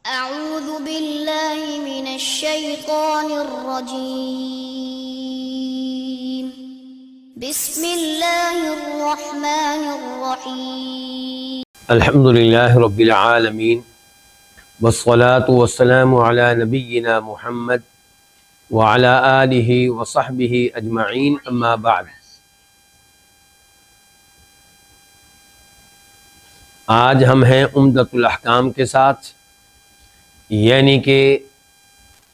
أعوذ بالله من الشيطان الرجيم بسم الله الرحمن الرحيم الحمد لله رب العالمين والصلاة والسلام على نبينا محمد وعلى آله وصحبه أجمعين أما بعد۔ آج ہم ہیں عمدۃ الاحکام کے ساتھ، یعنی کہ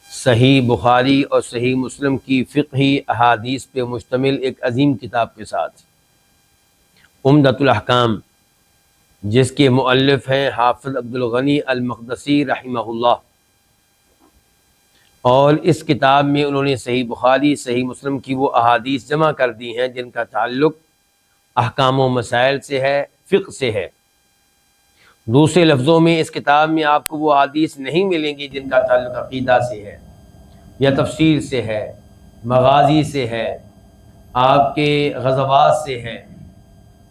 صحیح بخاری اور صحیح مسلم کی فقہی احادیث پہ مشتمل ایک عظیم کتاب کے ساتھ، عمدۃ الاحکام، جس کے مؤلف ہیں حافظ عبدالغنی المقدسی رحمہ اللہ، اور اس کتاب میں انہوں نے صحیح بخاری صحیح مسلم کی وہ احادیث جمع کر دی ہیں جن کا تعلق احکام و مسائل سے ہے، فقہ سے ہے۔ دوسرے لفظوں میں اس کتاب میں آپ کو وہ احادیث نہیں ملیں گی جن کا تعلق عقیدہ سے ہے یا تفسیر سے ہے، مغازی سے ہے، آپ کے غزوات سے ہے،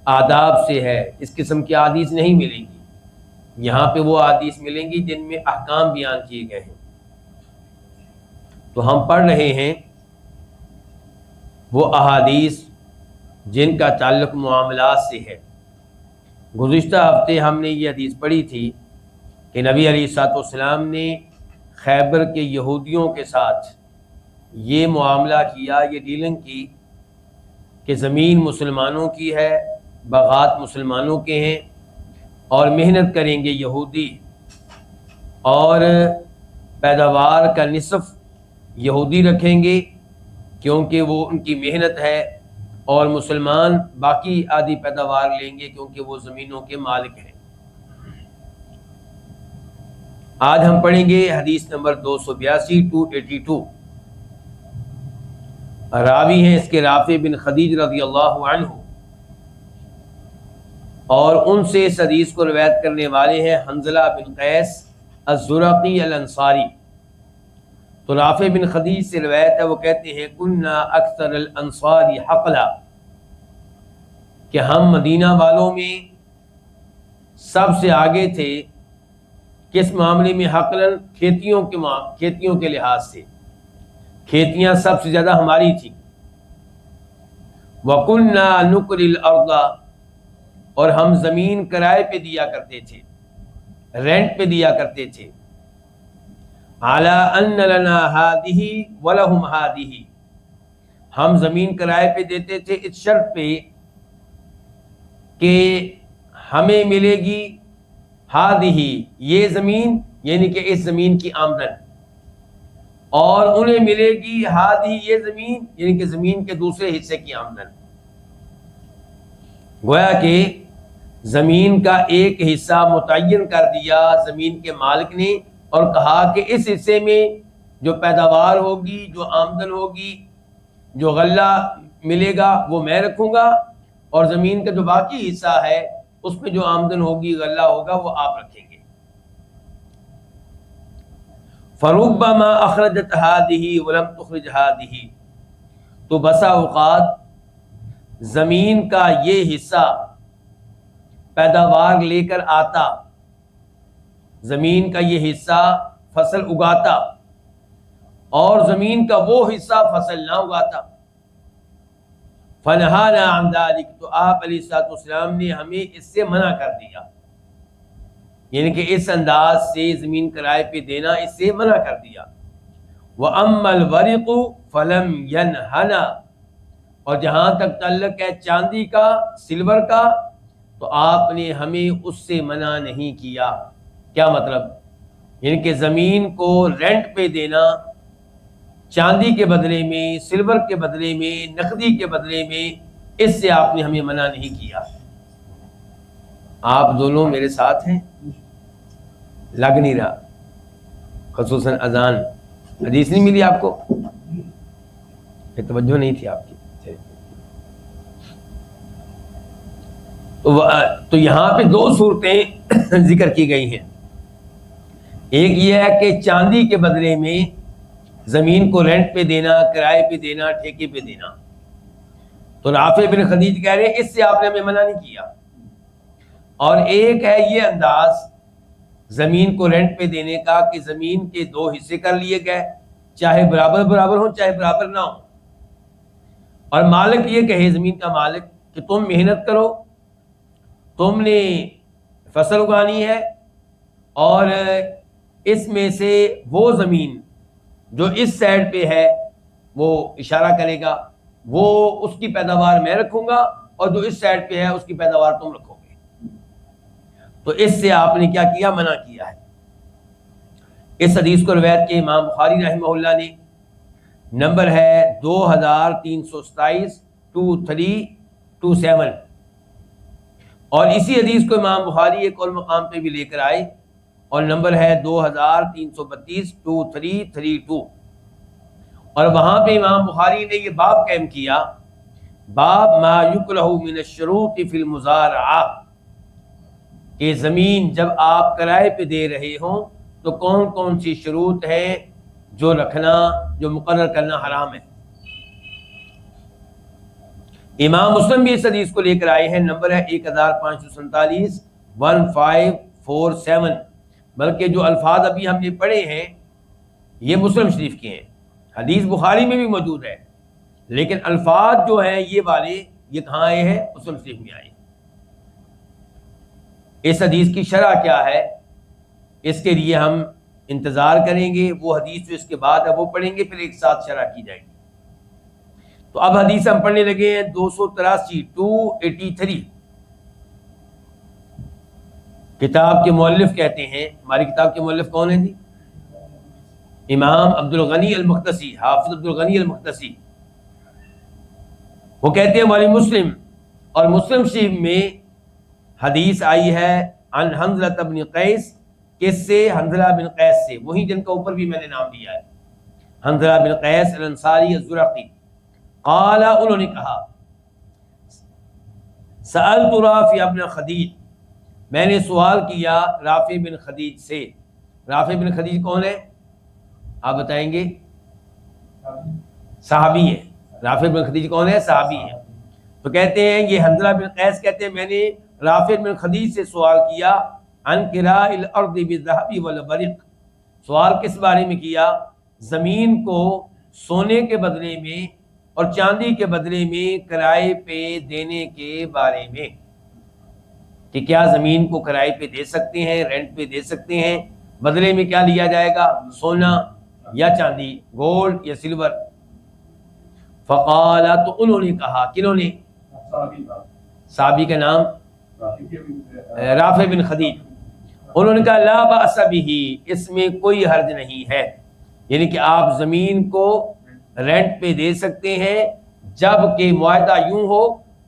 آداب سے ہے۔ اس قسم کی احادیث نہیں ملیں گی، یہاں پہ وہ احادیث ملیں گی جن میں احکام بیان کیے گئے ہیں۔ تو ہم پڑھ رہے ہیں وہ احادیث جن کا تعلق معاملات سے ہے۔ گزشتہ ہفتے ہم نے یہ حدیث پڑھی تھی کہ نبی علیہ الصلوۃ والسلام نے خیبر کے یہودیوں کے ساتھ یہ معاملہ کیا، یہ ڈیلنگ کی کہ زمین مسلمانوں کی ہے، باغات مسلمانوں کے ہیں، اور محنت کریں گے یہودی، اور پیداوار کا نصف یہودی رکھیں گے کیونکہ وہ ان کی محنت ہے، اور مسلمان باقی آدھی پیداوار لیں گے کیونکہ وہ زمینوں کے مالک ہیں۔ آج ہم پڑھیں گے حدیث نمبر 282 راوی ہیں اس کے رافع بن خدیج رضی اللہ عنہ، اور ان سے اس حدیث کو روایت کرنے والے ہیں حنظلہ بن قیس الزرقی الانصاری۔ تو رافع بن خدیج سے روایت ہے، وہ کہتے ہیں کننا اکثر الانصار حقلا، کہ ہم مدینہ والوں میں سب سے آگے تھے کس معاملے میں؟ حقلاً، کھیتیوں کے لحاظ سے، کھیتیاں سب سے زیادہ ہماری تھیں۔ وَكُنَّا نُقْرِي الْأَرْضَ، اور ہم زمین کرائے پہ دیا کرتے تھے، رینٹ پہ دیا کرتے تھے۔ عَلَىٰ أَنَّ لَنَا هَٰذِهِ وَلَهُمْ هَٰذِهِ، ہم زمین کرائے پہ دیتے تھے اس شرط پہ کہ ہمیں ملے گی هَٰذِهِ، یہ زمین، یعنی کہ اس زمین کی آمدن، اور انہیں ملے گی هَٰذِهِ، یہ زمین، یعنی کہ زمین کے دوسرے حصے کی آمدن۔ گویا کہ زمین کا ایک حصہ متعین کر دیا زمین کے مالک نے، اور کہا کہ اس حصے میں جو پیداوار ہوگی، جو آمدن ہوگی، جو غلہ ملے گا وہ میں رکھوں گا، اور زمین کا جو باقی حصہ ہے اس میں جو آمدن ہوگی، غلہ ہوگا، وہ آپ رکھیں گے۔ فَرُبَّمَا أَخْرَجَتْ هَٰذِهِ وَلَمْ تُخْرِجْ هَٰذِهِ، تو بسا اوقات زمین کا یہ حصہ پیداوار لے کر آتا، زمین کا یہ حصہ فصل اگاتا، اور زمین کا وہ حصہ فصل نہ اگاتا۔ فَنَهَانَا عَنْ ذَلِكَ، تو آپ علیہ الصلوۃ والسلام نے ہمیں اس سے منع کر دیا، یعنی کہ اس انداز سے زمین کرائے پہ دینا اس سے منع کر دیا۔ وَأَمَّا الْوَرِقُ فَلَمْ يَنْهَنَا، اور جہاں تک تعلق ہے چاندی کا، سلور کا، تو آپ نے ہمیں اس سے منع نہیں کیا۔ کیا مطلب؟ یعنی کہ زمین کو رینٹ پہ دینا، چاندی کے بدلے میں، سلور کے بدلے میں، نقدی کے بدلے میں، اس سے آپ نے ہمیں منع نہیں کیا۔ آپ دونوں میرے ساتھ ہیں؟ لگ نہیں رہا، خصوصاً اذان۔ حدیث نہیں ملی آپ کو؟ توجہ نہیں تھی آپ کی۔ تو یہاں پہ دو صورتیں ذکر کی گئی ہیں۔ ایک یہ ہے کہ چاندی کے بدلے میں زمین کو رینٹ پہ دینا، کرائے پہ دینا، ٹھیکے پہ دینا۔ تو رافع بن خدیج کہہ رہے ہیں اس سے آپ نے ہمیں منع نہیں کیا۔ اور ایک ہے یہ انداز زمین کو رینٹ پہ دینے کا کہ زمین کے دو حصے کر لیے گئے، چاہے برابر برابر ہوں چاہے برابر نہ ہوں، اور مالک یہ کہے، زمین کا مالک، کہ تم محنت کرو، تم نے فصل اگانی ہے، اور اس میں سے وہ زمین جو اس سائڈ پہ ہے وہ اشارہ کرے گا، وہ اس کی پیداوار میں رکھوں گا، اور جو اس سائڈ پہ ہے اس کی پیداوار تم رکھو گے۔ تو اس سے آپ نے کیا کیا؟ منع کیا ہے۔ اس حدیث کو روایت کے امام بخاری رحمہ اللہ نے، نمبر ہے 2327 2327، اور اسی حدیث کو امام بخاری ایک اور مقام پہ بھی لے کر آئے، اور نمبر ہے 2332 2332، اور وہاں پہ امام بخاری نے یہ باب قائم کیا، باب ما یکرہ من الشروط فی المزارعہ، کہ زمین جب آپ کرائے پہ دے رہے ہوں تو کون کون سی شروط ہیں جو رکھنا، جو مقرر کرنا حرام ہے۔ امام مسلم بھی اس حدیث کو لے کر آئے ہیں، نمبر ہے 1547 1547، بلکہ جو الفاظ ابھی ہم نے پڑھے ہیں یہ مسلم شریف کے ہیں، حدیث بخاری میں بھی موجود ہے، لیکن الفاظ جو ہیں یہ والے یہ کہاں آئے ہیں؟ مسلم شریف میں آئے۔ اس حدیث کی شرح کیا ہے اس کے لیے ہم انتظار کریں گے، وہ حدیث جو اس کے بعد ہے وہ پڑھیں گے، پھر ایک ساتھ شرح کی جائے گی۔ تو اب حدیث ہم پڑھنے لگے ہیں 283 283۔ کتاب کے مؤلف کہتے ہیں، ہماری کتاب کے مؤلف کون ہیں جی؟ امام عبد الغنی المقدسی، حافظ عبد الغنی المقدسی۔ وہ کہتے ہیں والی مسلم، اور مسلم شریف میں حدیث آئی ہے عن حنظلہ بن قیس، کس سے؟ حنظلہ بن قیس سے، وہی جن کا اوپر بھی میں نے نام دیا ہے، حنظلہ بن قیس الانصاری الزرقی، قال، انہوں نے کہا، سألت رافع بن خدیج، میں نے سوال کیا رافع بن خدیج سے۔ رافع بن خدیج کون ہے؟ آپ بتائیں گے؟ صحابی ہے۔ رافع بن خدیج کون ہے؟ صحابی ہے۔ تو کہتے ہیں یہ حنظلہ بن قیس کہتے ہیں میں نے رافع بن خدیج سے سوال کیا، عن قراء الارض بالذهب والبرق، سوال کس بارے میں کیا؟ زمین کو سونے کے بدلے میں اور چاندی کے بدلے میں کرائے پہ دینے کے بارے میں، کہ کیا زمین کو کرائے پہ دے سکتے ہیں، رینٹ پہ دے سکتے ہیں، بدلے میں کیا لیا جائے گا؟ سونا یا چاندی، گولڈ یا سلور۔ فقال، تو انہوں نے کہا، کنہوں نے؟ صحابی کا نام رافع بن خدیج، انہوں نے کہا لا بأس بہ، اس میں کوئی حرج نہیں ہے، یعنی کہ آپ زمین کو رینٹ پہ دے سکتے ہیں جب کہ معاہدہ یوں ہو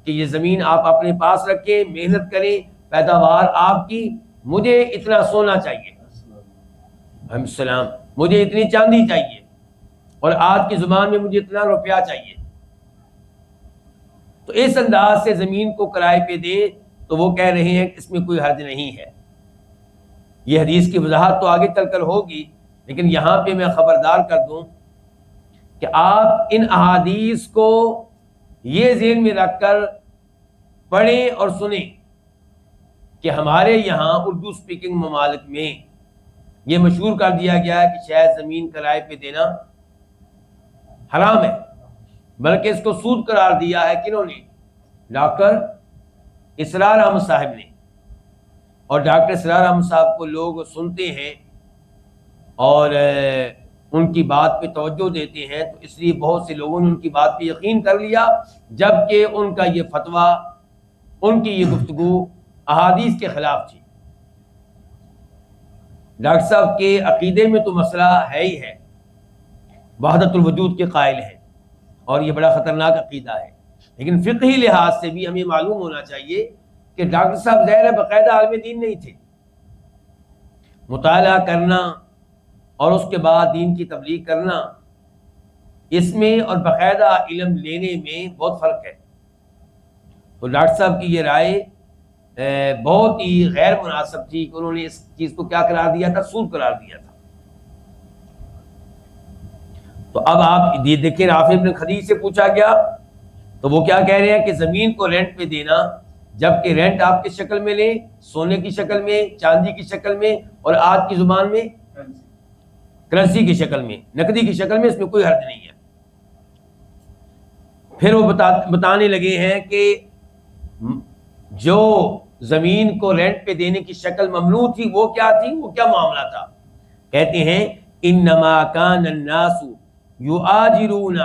کہ یہ زمین آپ اپنے پاس رکھیں، محنت کریں، پیداوار آپ کی، مجھے اتنا سونا چاہیے، السلام، مجھے اتنی چاندی چاہیے، اور آج کی زبان میں مجھے اتنا روپیہ چاہیے، تو اس انداز سے زمین کو کرائے پہ دے تو وہ کہہ رہے ہیں کہ اس میں کوئی حرج نہیں ہے۔ یہ حدیث کی وضاحت تو آگے چل کر ہوگی، لیکن یہاں پہ میں خبردار کر دوں کہ آپ ان احادیث کو یہ ذہن میں رکھ کر پڑھیں اور سنیں کہ ہمارے یہاں اردو سپیکنگ ممالک میں یہ مشہور کر دیا گیا ہے کہ شاید زمین کرائے پہ دینا حرام ہے، بلکہ اس کو سود قرار دیا ہے کنہوں نے؟ ڈاکٹر اسرار احمد صاحب نے، اور ڈاکٹر اسرار احمد صاحب کو لوگ سنتے ہیں اور ان کی بات پہ توجہ دیتے ہیں، تو اس لیے بہت سے لوگوں نے ان کی بات پہ یقین کر لیا، جبکہ ان کا یہ فتویٰ، ان کی یہ گفتگو احادیث کے خلاف تھی۔ ڈاکٹر صاحب کے عقیدے میں تو مسئلہ ہے ہی ہے، وحدت الوجود کے قائل ہیں، اور یہ بڑا خطرناک عقیدہ ہے، لیکن فقہی لحاظ سے بھی ہمیں معلوم ہونا چاہیے کہ ڈاکٹر صاحب ظاہر باقاعدہ عالم دین نہیں تھے، مطالعہ کرنا اور اس کے بعد دین کی تبلیغ کرنا، اس میں اور باقاعدہ علم لینے میں بہت فرق ہے۔ تو ڈاکٹر صاحب کی یہ رائے بہت ہی غیر مناسب تھی کہ انہوں نے اس چیز کو کیا قرار دیا تھا؟ سود قرار دیا تھا۔ تو اب آپ دیکھیں، رافع بن خدیج سے پوچھا گیا تو وہ کیا کہہ رہے ہیں کہ زمین کو رینٹ پہ دینا جبکہ رینٹ آپ کس شکل میں لیں؟ سونے کی شکل میں، چاندی کی شکل میں، اور آج کی زبان میں کرنسی کی شکل میں، نقدی کی شکل میں، اس میں کوئی حرج نہیں ہے۔ پھر وہ بتانے لگے ہیں کہ جو زمین کو رینٹ پہ دینے کی شکل ممنوع تھی وہ کیا تھی، وہ کیا معاملہ تھا؟ کہتے ہیں انما کان الناس یؤاجرون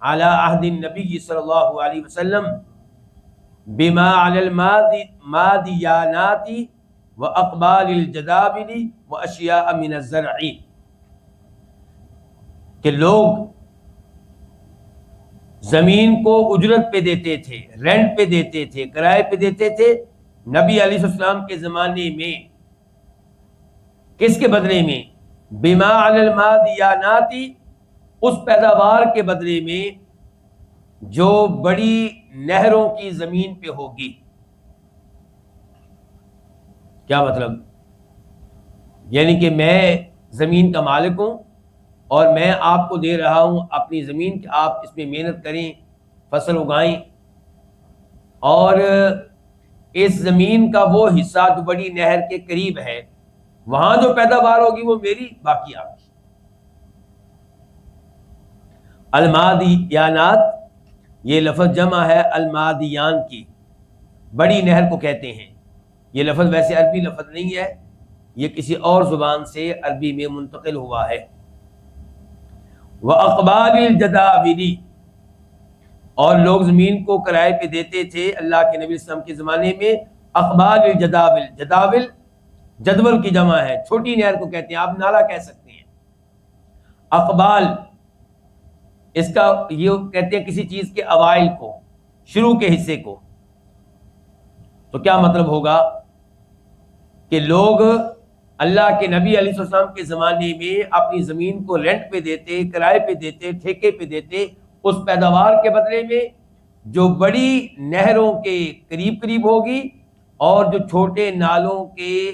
علی عہد النبی صلی اللہ علیہ وسلم بما علی المادیانات واقبال الجدابل واشیاء من الزرع، کہ لوگ زمین کو اجرت پہ دیتے تھے، رینٹ پہ دیتے تھے، کرائے پہ دیتے تھے نبی علیہ السلام کے زمانے میں۔ کس کے بدلے میں؟ بما علی المادیانات، اس پیداوار کے بدلے میں جو بڑی نہروں کی زمین پہ ہوگی۔ کیا مطلب؟ یعنی کہ میں زمین کا مالک ہوں اور میں آپ کو دے رہا ہوں اپنی زمین کہ آپ اس میں محنت کریں، فصل اگائیں، اور اس زمین کا وہ حصہ جو بڑی نہر کے قریب ہے وہاں جو پیداوار ہوگی وہ میری، باقی آپ کی۔ المادیانات یہ لفظ جمع ہے المادیان کی، بڑی نہر کو کہتے ہیں۔ یہ لفظ ویسے عربی لفظ نہیں ہے، یہ کسی اور زبان سے عربی میں منتقل ہوا ہے۔ وَأَقْبَالِ الْجَدَاوِلِ، اور لوگ زمین کو کرائے پہ دیتے تھے اللہ کے نبی صلی اللہ علیہ وسلم کے زمانے میں۔ اقبال الجداول، جداول جدول کی جمع ہے، چھوٹی نہر کو کہتے ہیں، آپ نالا کہہ سکتے ہیں۔ اقبال اس کا یہ کہتے ہیں کسی چیز کے اوائل کو، شروع کے حصے کو۔ تو کیا مطلب ہوگا کہ لوگ اللہ کے نبی علیہ السلام کے زمانے میں اپنی زمین کو رینٹ پہ دیتے، کرائے پہ دیتے، ٹھیکے پہ دیتے، اس پیداوار کے بدلے میں جو بڑی نہروں کے قریب قریب ہوگی اور جو چھوٹے نالوں کے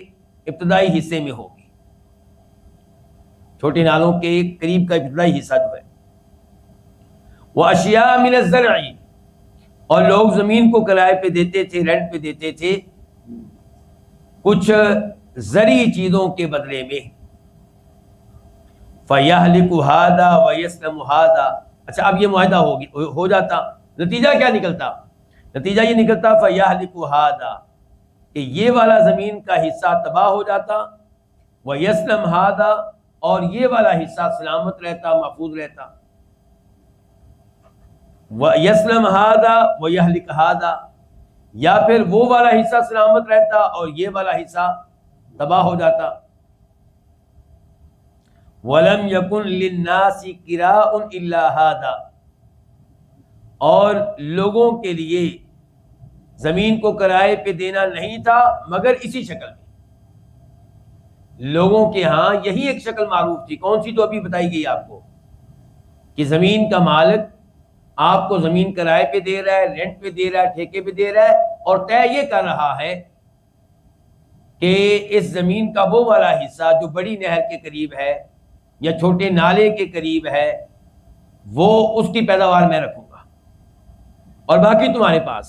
ابتدائی حصے میں ہوگی۔ چھوٹے نالوں کے قریب کا ابتدائی حصہ جو ہے وہ اشیاء من الزرع، اور لوگ زمین کو کرائے پہ دیتے تھے، رینٹ پہ دیتے تھے کچھ زرعی چیزوں کے بدلے میں۔ فَيَهْلِكُ هَذَا وَيَسْلَمُ هَذَا، اچھا اب یہ معاہدہ ہو جاتا، نتیجہ کیا نکلتا؟ نتیجہ یہ نکلتا فَيَهْلِكُ هَذَا، کہ یہ والا زمین کا حصہ تباہ ہو جاتا، وَيَسْلَمُ هَذَا، اور یہ والا حصہ سلامت رہتا، محفوظ رہتا۔ وَيَسْلَمُ هَذَا وَيَهْلِكُ هَذَا، یا پھر وہ والا حصہ سلامت رہتا اور یہ والا حصہ تباہ ہو جاتا۔ وَلَمْ يَكُنْ لِلنَّاسِ كِرَاءٌ إِلَّا هَذَا، اور لوگوں کے لیے زمین کو کرائے پہ دینا نہیں تھا مگر اسی شکل میں۔ لوگوں کے ہاں یہی ایک شکل معروف تھی، کون سی؟ تو ابھی بتائی گئی آپ کو، کہ زمین کا مالک آپ کو زمین کرائے پہ دے رہا ہے، رینٹ پہ دے رہا ہے، ٹھیکے پہ دے رہا ہے، اور طے یہ کر رہا ہے کہ اس زمین کا وہ والا حصہ جو بڑی نہر کے قریب ہے یا چھوٹے نالے کے قریب ہے وہ اس کی پیداوار میں رکھوں گا، اور باقی تمہارے پاس،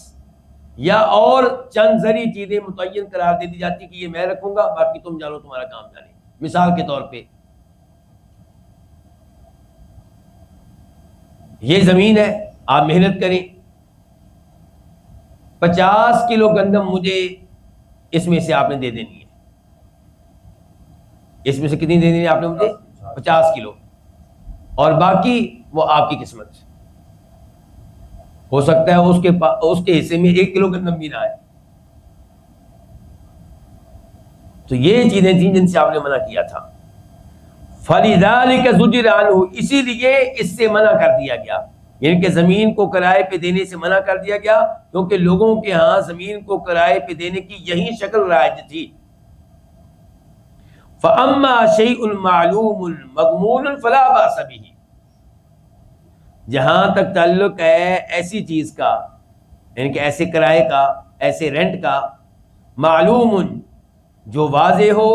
یا اور چند زرعی چیزیں متعین قرار دے دی جاتی کہ یہ میں رکھوں گا، باقی تم جانو، تمہارا کام جانے۔ مثال کے طور پہ یہ زمین ہے، آپ محنت کریں، 50 کلو گندم مجھے اس میں سے آپ نے دے دینی ہے۔ اس میں سے کتنی دے دینی ہے آپ نے مجھے؟ 50 کلو، اور باقی وہ آپ کی قسمت۔ ہو سکتا ہے اس کے حصے میں 1 کلو گندم بھی نہ آئے۔ تو یہ چیزیں تھیں جن سے آپ نے منع کیا تھا۔ فَلِذَلِكَ زُجِرَ عَنْهُ، اسی لیے اس سے منع کر دیا گیا، یعنی کہ زمین کو کرائے پہ دینے سے منع کر دیا گیا، کیونکہ لوگوں کے ہاں زمین کو کرائے پہ دینے کی یہی شکل رائج تھی۔ فَأَمَّا شَيْءٌ مَعْلُومٌ مَضْمُونٌ فَلَا بَأْسَ بِهِ، جہاں تک تعلق ہے ایسی چیز کا، یعنی کہ ایسے کرائے کا، ایسے رینٹ کا، معلوم جو واضح ہو،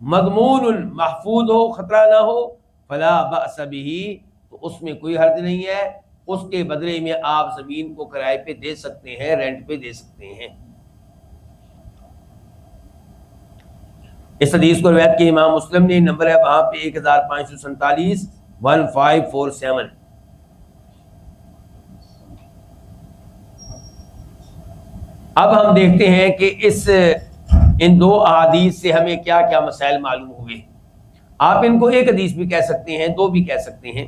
مضمون محفوظ ہو، خطرہ نہ ہو، فلا بأس به، تو اس میں کوئی حرج نہیں ہے، اس کے بدلے میں آپ زمین کو کرائے پہ دے سکتے ہیں، رینٹ پہ دے سکتے ہیں۔ اس حدیث کو روایت کی امام مسلم نے، نمبر ہے وہاں پہ 1547 1547۔ اب ہم دیکھتے ہیں کہ ان دو احادیث سے ہمیں کیا کیا مسائل معلوم ہوئے۔ آپ ان کو ایک حدیث بھی کہہ سکتے ہیں، دو بھی کہہ سکتے ہیں۔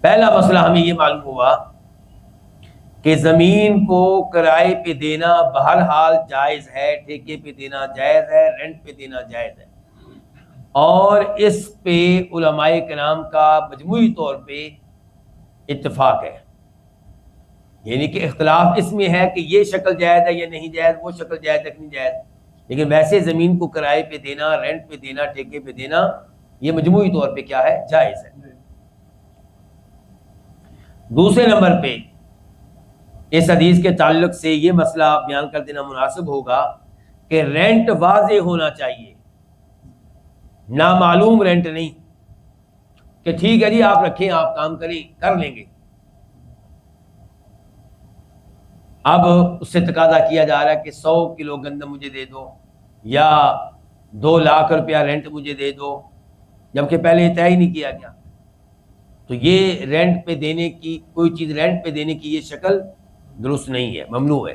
پہلا مسئلہ ہمیں یہ معلوم ہوا کہ زمین کو کرائے پہ دینا بہرحال جائز ہے، ٹھیکے پہ دینا جائز ہے، رینٹ پہ دینا جائز ہے، اور اس پہ علماء کرام کا مجموعی طور پہ اتفاق ہے۔ یعنی کہ اختلاف اس میں ہے کہ یہ شکل جائز ہے یا نہیں جائز، وہ شکل جائز ہے کہ نہیں جائز، لیکن ویسے زمین کو کرائے پہ دینا، رینٹ پہ دینا، ٹھیکے پہ دینا، یہ مجموعی طور پہ کیا ہے؟ جائز ہے۔ دوسرے نمبر پہ اس حدیث کے تعلق سے یہ مسئلہ بیان کر دینا مناسب ہوگا کہ رینٹ واضح ہونا چاہیے، نامعلوم رینٹ نہیں کہ ٹھیک ہے جی آپ رکھیں، آپ کام کریں، کر لیں گے۔ اب اس سے تقاضا کیا جا رہا ہے کہ 100 کلو گندم مجھے دے دو، یا 2 لاکھ روپیہ رینٹ مجھے دے دو، جبکہ پہلے یہ طے ہی نہیں کیا گیا۔ تو یہ رینٹ پہ دینے کی، کوئی چیز رینٹ پہ دینے کی یہ شکل درست نہیں ہے، ممنوع ہے۔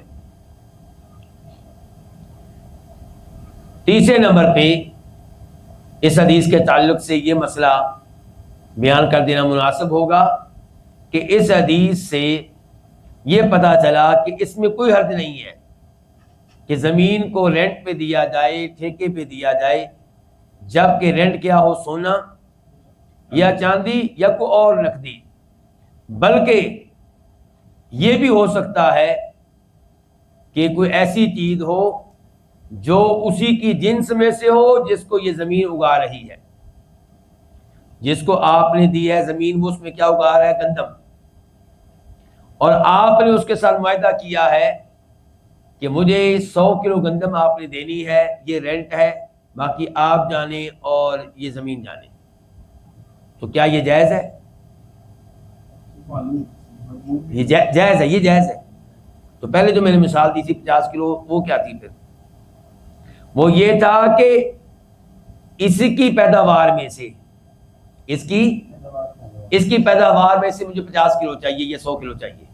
تیسرے نمبر پہ اس حدیث کے تعلق سے یہ مسئلہ بیان کر دینا مناسب ہوگا کہ اس حدیث سے یہ پتہ چلا کہ اس میں کوئی حرج نہیں ہے کہ زمین کو رینٹ پہ دیا جائے، ٹھیکے پہ دیا جائے، جبکہ رینٹ کیا ہو؟ سونا یا چاندی یا کوئی اور نقدی۔ بلکہ یہ بھی ہو سکتا ہے کہ کوئی ایسی چیز ہو جو اسی کی جنس میں سے ہو جس کو یہ زمین اگا رہی ہے، جس کو آپ نے دی ہے زمین، وہ اس میں کیا اگا رہا ہے؟ گندم، اور آپ نے اس کے ساتھ معاہدہ کیا ہے کہ مجھے 100 کلو گندم آپ نے دینی ہے، یہ رینٹ ہے، باقی آپ جانیں اور یہ زمین جانیں۔ تو کیا یہ جائز ہے؟ یہ جائز ہے، یہ جائز ہے۔ تو پہلے جو میں نے مثال دی تھی 50 کلو، وہ کیا تھی؟ پھر وہ یہ تھا کہ اس کی پیداوار میں سے، اس کی پیداوار میں سے مجھے 50 کلو چاہیے یا 100 کلو چاہیے،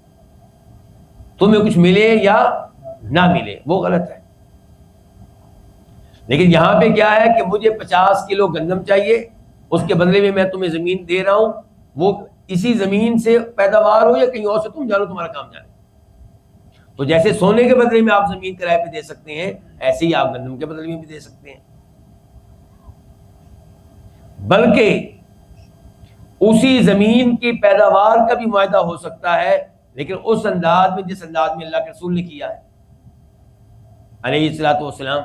تمہیں کچھ ملے یا نہ ملے، وہ غلط ہے۔ لیکن یہاں پہ کیا ہے کہ مجھے 50 کلو گندم چاہیے، اس کے بدلے میں تمہیں زمین دے رہا ہوں، وہ اسی زمین سے پیداوار ہو یا کہیں اور سے، تم جانو، تمہارا کام جانے۔ تو جیسے سونے کے بدلے میں آپ زمین کرائے پہ دے سکتے ہیں، ایسے ہی آپ گندم کے بدلے میں بھی دے سکتے ہیں۔ بلکہ اسی زمین کی پیداوار کا بھی معاہدہ ہو سکتا ہے، لیکن اس انداز میں جس انداز میں اللہ کے رسول نے کیا ہے علیہ الصلوۃ والسلام۔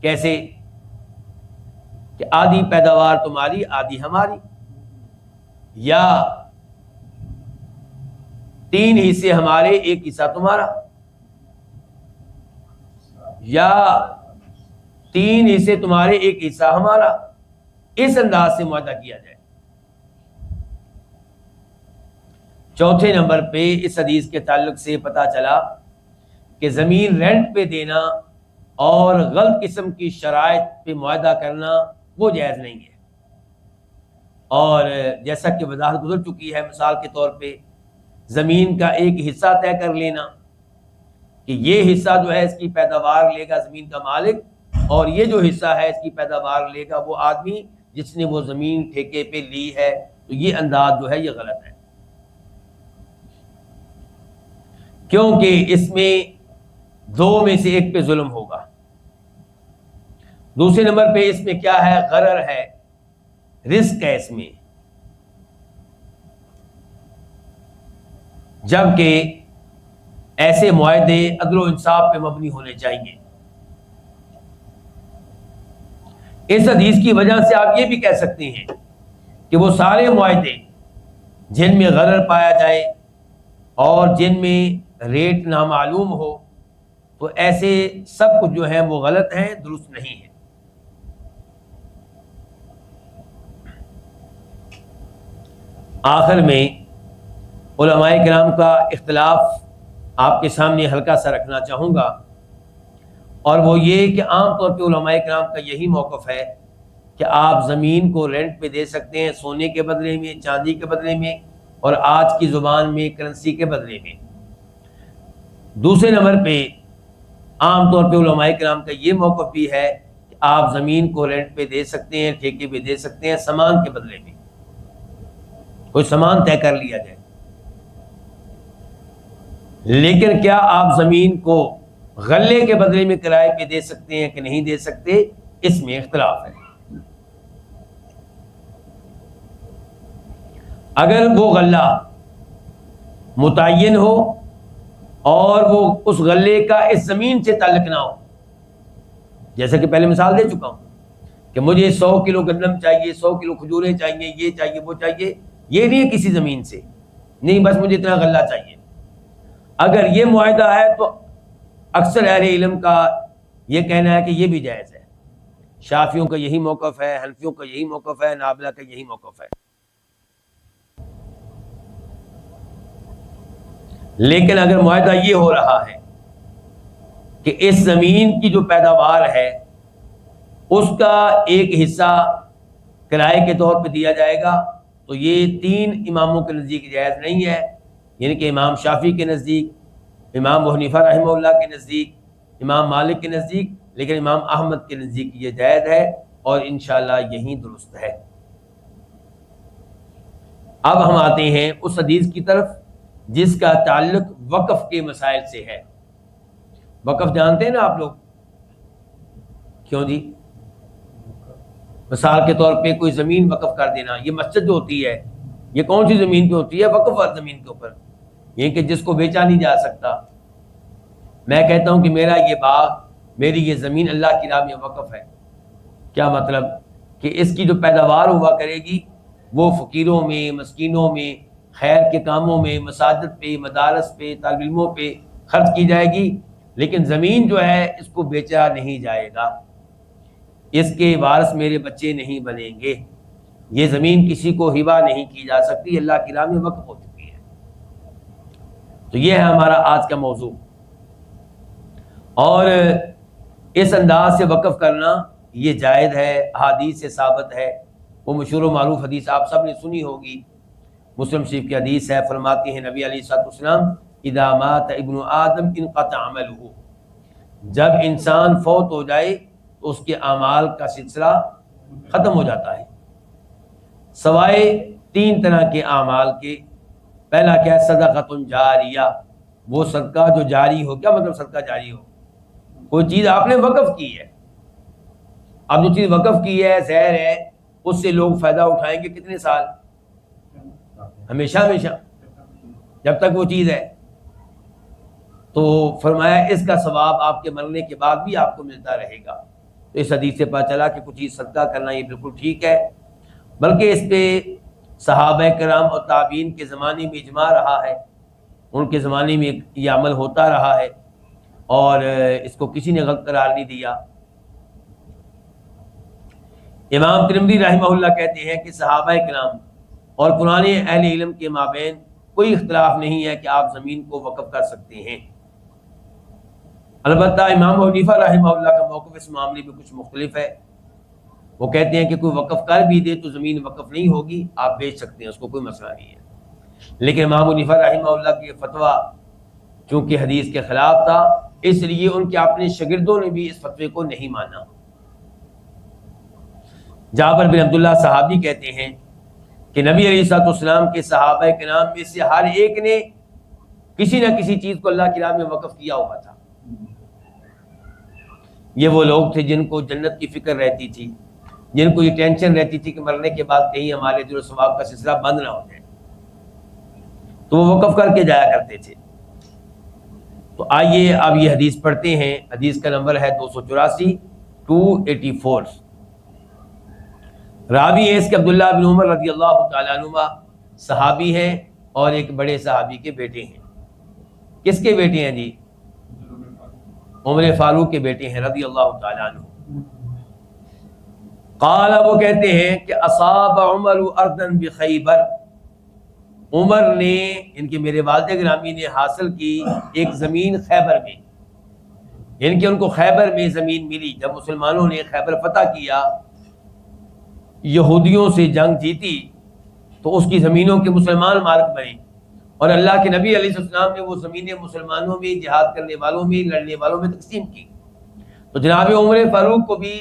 کیسے؟ کہ آدھی پیداوار تمہاری، آدھی ہماری، یا 3 حصے ہمارے، 1 حصہ تمہارا، یا 3 حصے تمہارے، 1 حصہ ہمارا، اس انداز سے معاہدہ کیا جائے۔ چوتھے نمبر پہ اس حدیث کے تعلق سے پتہ چلا کہ زمین رینٹ پہ دینا اور غلط قسم کی شرائط پہ معاہدہ کرنا وہ جائز نہیں ہے۔ اور جیسا کہ وضاحت گزر چکی ہے، مثال کے طور پہ زمین کا ایک حصہ طے کر لینا کہ یہ حصہ جو ہے اس کی پیداوار لے گا زمین کا مالک، اور یہ جو حصہ ہے اس کی پیداوار لے گا وہ آدمی جس نے وہ زمین ٹھیکے پہ لی ہے۔ تو یہ انداز جو ہے یہ غلط ہے، کیونکہ اس میں 2 میں سے ایک پہ ظلم ہوگا۔ دوسرے نمبر پہ اس میں کیا ہے؟ غرر ہے، رزق ہے اس میں، جبکہ ایسے معاہدے عدل و انصاف پہ مبنی ہونے چاہیے۔ اس حدیث کی وجہ سے آپ یہ بھی کہہ سکتے ہیں کہ وہ سارے معاہدے جن میں غرر پایا جائے اور جن میں ریٹ نامعلوم ہو، تو ایسے سب کچھ جو ہیں وہ غلط ہیں، درست نہیں ہیں۔ آخر میں علماء کرام کا اختلاف آپ کے سامنے ہلکا سا رکھنا چاہوں گا، اور وہ یہ کہ عام طور پہ علماء کرام کا یہی موقف ہے کہ آپ زمین کو رینٹ پہ دے سکتے ہیں، سونے کے بدلے میں، چاندی کے بدلے میں، اور آج کی زبان میں کرنسی کے بدلے میں۔ دوسرے نمبر پہ عام طور پہ علماء کرام کا یہ موقف بھی ہے کہ آپ زمین کو رینٹ پہ دے سکتے ہیں، ٹھیکے پہ دے سکتے ہیں، سامان کے بدلے میں، کوئی سامان طے کر لیا جائے۔ لیکن کیا آپ زمین کو غلے کے بدلے میں کرائے پہ دے سکتے ہیں کہ نہیں دے سکتے، اس میں اختلاف ہے۔ اگر وہ غلہ متعین ہو اور وہ اس غلے کا اس زمین سے تعلق نہ ہو، جیسا کہ پہلے مثال دے چکا ہوں کہ مجھے 100 کلو گندم چاہیے، 100 کلو کھجوریں چاہیے، یہ چاہیے، وہ چاہیے، یہ نہیں ہے کسی زمین سے، نہیں بس مجھے اتنا غلہ چاہیے۔ اگر یہ معاہدہ ہے تو اکثر اہل علم کا یہ کہنا ہے کہ یہ بھی جائز ہے۔ شافعیوں کا یہی موقف ہے، حنفیوں کا یہی موقف ہے، حنابلہ کا یہی موقف ہے۔ لیکن اگر معاہدہ یہ ہو رہا ہے کہ اس زمین کی جو پیداوار ہے اس کا ایک حصہ کرائے کے طور پہ دیا جائے گا، تو یہ 3 اماموں کے نزدیک جائز نہیں ہے، یعنی کہ امام شافعی کے نزدیک، امام ابو حنیفہ رحمہ اللہ کے نزدیک، امام مالک کے نزدیک، لیکن امام احمد کے نزدیک یہ جائز ہے، اور انشاءاللہ یہی درست ہے۔ اب ہم آتے ہیں اس حدیث کی طرف جس کا تعلق وقف کے مسائل سے ہے۔ وقف جانتے ہیں نا آپ لوگ؟ کیوں جی؟ مثال کے طور پہ کوئی زمین وقف کر دینا، یہ مسجد جو ہوتی ہے یہ کون سی زمین پہ ہوتی ہے؟ وقف والی زمین کے اوپر، یہ کہ جس کو بیچا نہیں جا سکتا۔ میں کہتا ہوں کہ میرا یہ باغ، میری یہ زمین اللہ کی راہ میں وقف ہے، کیا مطلب کہ اس کی جو پیداوار ہوا کرے گی وہ فقیروں میں، مسکینوں میں، خیر کے کاموں میں، مساجد پہ، مدارس پہ، طالب علموں پہ خرچ کی جائے گی، لیکن زمین جو ہے اس کو بیچا نہیں جائے گا، اس کے وارث میرے بچے نہیں بنیں گے، یہ زمین کسی کو ہبہ نہیں کی جا سکتی، اللہ کی راہ میں وقف ہو چکی ہے۔ تو یہ ہے ہمارا آج کا موضوع، اور اس انداز سے وقف کرنا یہ جائز ہے، احادیث سے ثابت ہے۔ وہ مشہور و معروف حدیث آپ سب نے سنی ہوگی، مسلم شریف کی حدیث ہے، فرماتے ہیں نبی علیہ الصلوۃ والسلام اذا مات ابن آدم انقطع عملہ، جب انسان فوت ہو جائے تو اس کے اعمال کا سلسلہ ختم ہو جاتا ہے، سوائے 3 طرح کے اعمال کے۔ پہلا کیا ہے؟ صدقۃ جاریہ، وہ صدقہ جو جاری ہو۔ کیا مطلب صدقہ جاری ہو؟ کوئی چیز آپ نے وقف کی ہے، اب جو چیز وقف کی ہے، زہر ہے، اس سے لوگ فائدہ اٹھائیں گے کتنے سال؟ ہمیشہ ہمیشہ، جب تک وہ چیز ہے۔ تو فرمایا اس کا ثواب آپ کے مرنے کے بعد بھی آپ کو ملتا رہے گا۔ تو اس حدیث سے پتہ چلا کہ کچھ چیز صدقہ کرنا یہ بالکل ٹھیک ہے، بلکہ اس پہ صحابہ کرام اور تابعین کے زمانے میں اجماع رہا ہے، ان کے زمانے میں یہ عمل ہوتا رہا ہے، اور اس کو کسی نے غلط قرار نہیں دیا۔ امام ترمذی رحمہ اللہ کہتے ہیں کہ صحابہ کرام اور پرانے اہل علم کے مابین کوئی اختلاف نہیں ہے کہ آپ زمین کو وقف کر سکتے ہیں۔ البتہ امام ابو حنیفہ رحمہ اللہ کا موقف اس معاملے میں کچھ مختلف ہے، وہ کہتے ہیں کہ کوئی وقف کر بھی دے تو زمین وقف نہیں ہوگی، آپ بیچ سکتے ہیں، اس کو کوئی مسئلہ نہیں ہے۔ لیکن امام ابو حنیفہ رحمہ اللہ کی فتویٰ چونکہ حدیث کے خلاف تھا، اس لیے ان کے اپنے شاگردوں نے بھی اس فتوے کو نہیں مانا۔ جابر بن عبداللہ صحابی کہتے ہیں کہ نبی علیہ الصلوۃ والسلام کے صحابہ کرام میں سے ہر ایک نے کسی نہ کسی چیز کو اللہ کی راہ میں وقف کیا ہوا تھا۔ یہ وہ لوگ تھے جن کو جنت کی فکر رہتی تھی، جن کو یہ ٹینشن رہتی تھی کہ مرنے کے بعد کہیں ہمارے اجر و ثواب کا سلسلہ بند نہ ہو جائے، تو وہ وقف کر کے جایا کرتے تھے۔ تو آئیے اب یہ حدیث پڑھتے ہیں۔ حدیث کا نمبر ہے 284 راوی ہے اس کے عبداللہ بن عمر رضی اللہ تعالیٰ عنہ، صحابی ہیں اور ایک بڑے صحابی کے بیٹے ہیں۔ کس کے بیٹے ہیں جی؟ عمر فاروق کے بیٹے ہیں رضی اللہ تعالیٰ عنہ۔ قال، وہ کہتے ہیں کہ اصاب عمر ارضا بخیبر، عمر نے، ان کے میرے والد گرامی نے حاصل کی ایک زمین خیبر میں۔ یعنی کہ ان کو خیبر میں زمین ملی. جب مسلمانوں نے خیبر فتح کیا، یہودیوں سے جنگ جیتی، تو اس کی زمینوں کے مسلمان مالک بنے، اور اللہ کے نبی علیہ السلام نے وہ زمینیں مسلمانوں میں، جہاد کرنے والوں میں، لڑنے والوں میں تقسیم کی. تو جناب عمر فاروق کو بھی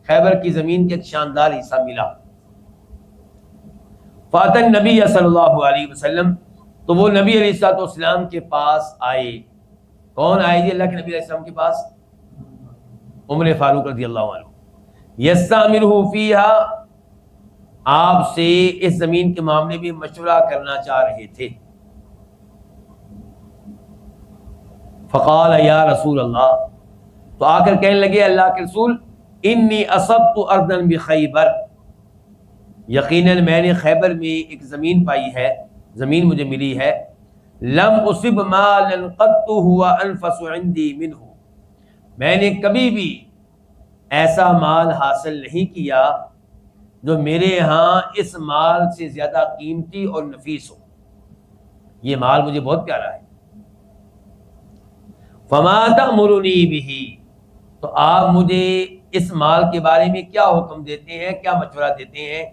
خیبر کی زمین کے ایک شاندار حصہ ملا. فاتن نبی صلی اللہ علیہ وسلم، تو وہ نبی علیہ السلام کے پاس آئے. کون آئے جی اللہ کے نبی علیہ السلام کے پاس؟ عمر فاروق رضی اللہ عنہ. یستعملہ فیہا، آپ سے اس زمین کے معاملے میں مشورہ کرنا چاہ رہے تھے. فقال یا رسول اللہ، تو آ کر کہنے لگے اللہ کے رسول، انی اصبت ارضا بخیبر، یقیناً میں نے خیبر میں ایک زمین پائی ہے، زمین مجھے ملی ہے. لم اصب مالا قط ہوا انفس عندي منہ، میں نے کبھی بھی ایسا مال حاصل نہیں کیا جو میرے ہاں اس مال سے زیادہ قیمتی اور نفیس ہو. یہ مال مجھے بہت پیارا ہے. فما تأمرنی بہ، تو آپ مجھے اس مال کے بارے میں کیا حکم دیتے ہیں، کیا مشورہ دیتے ہیں،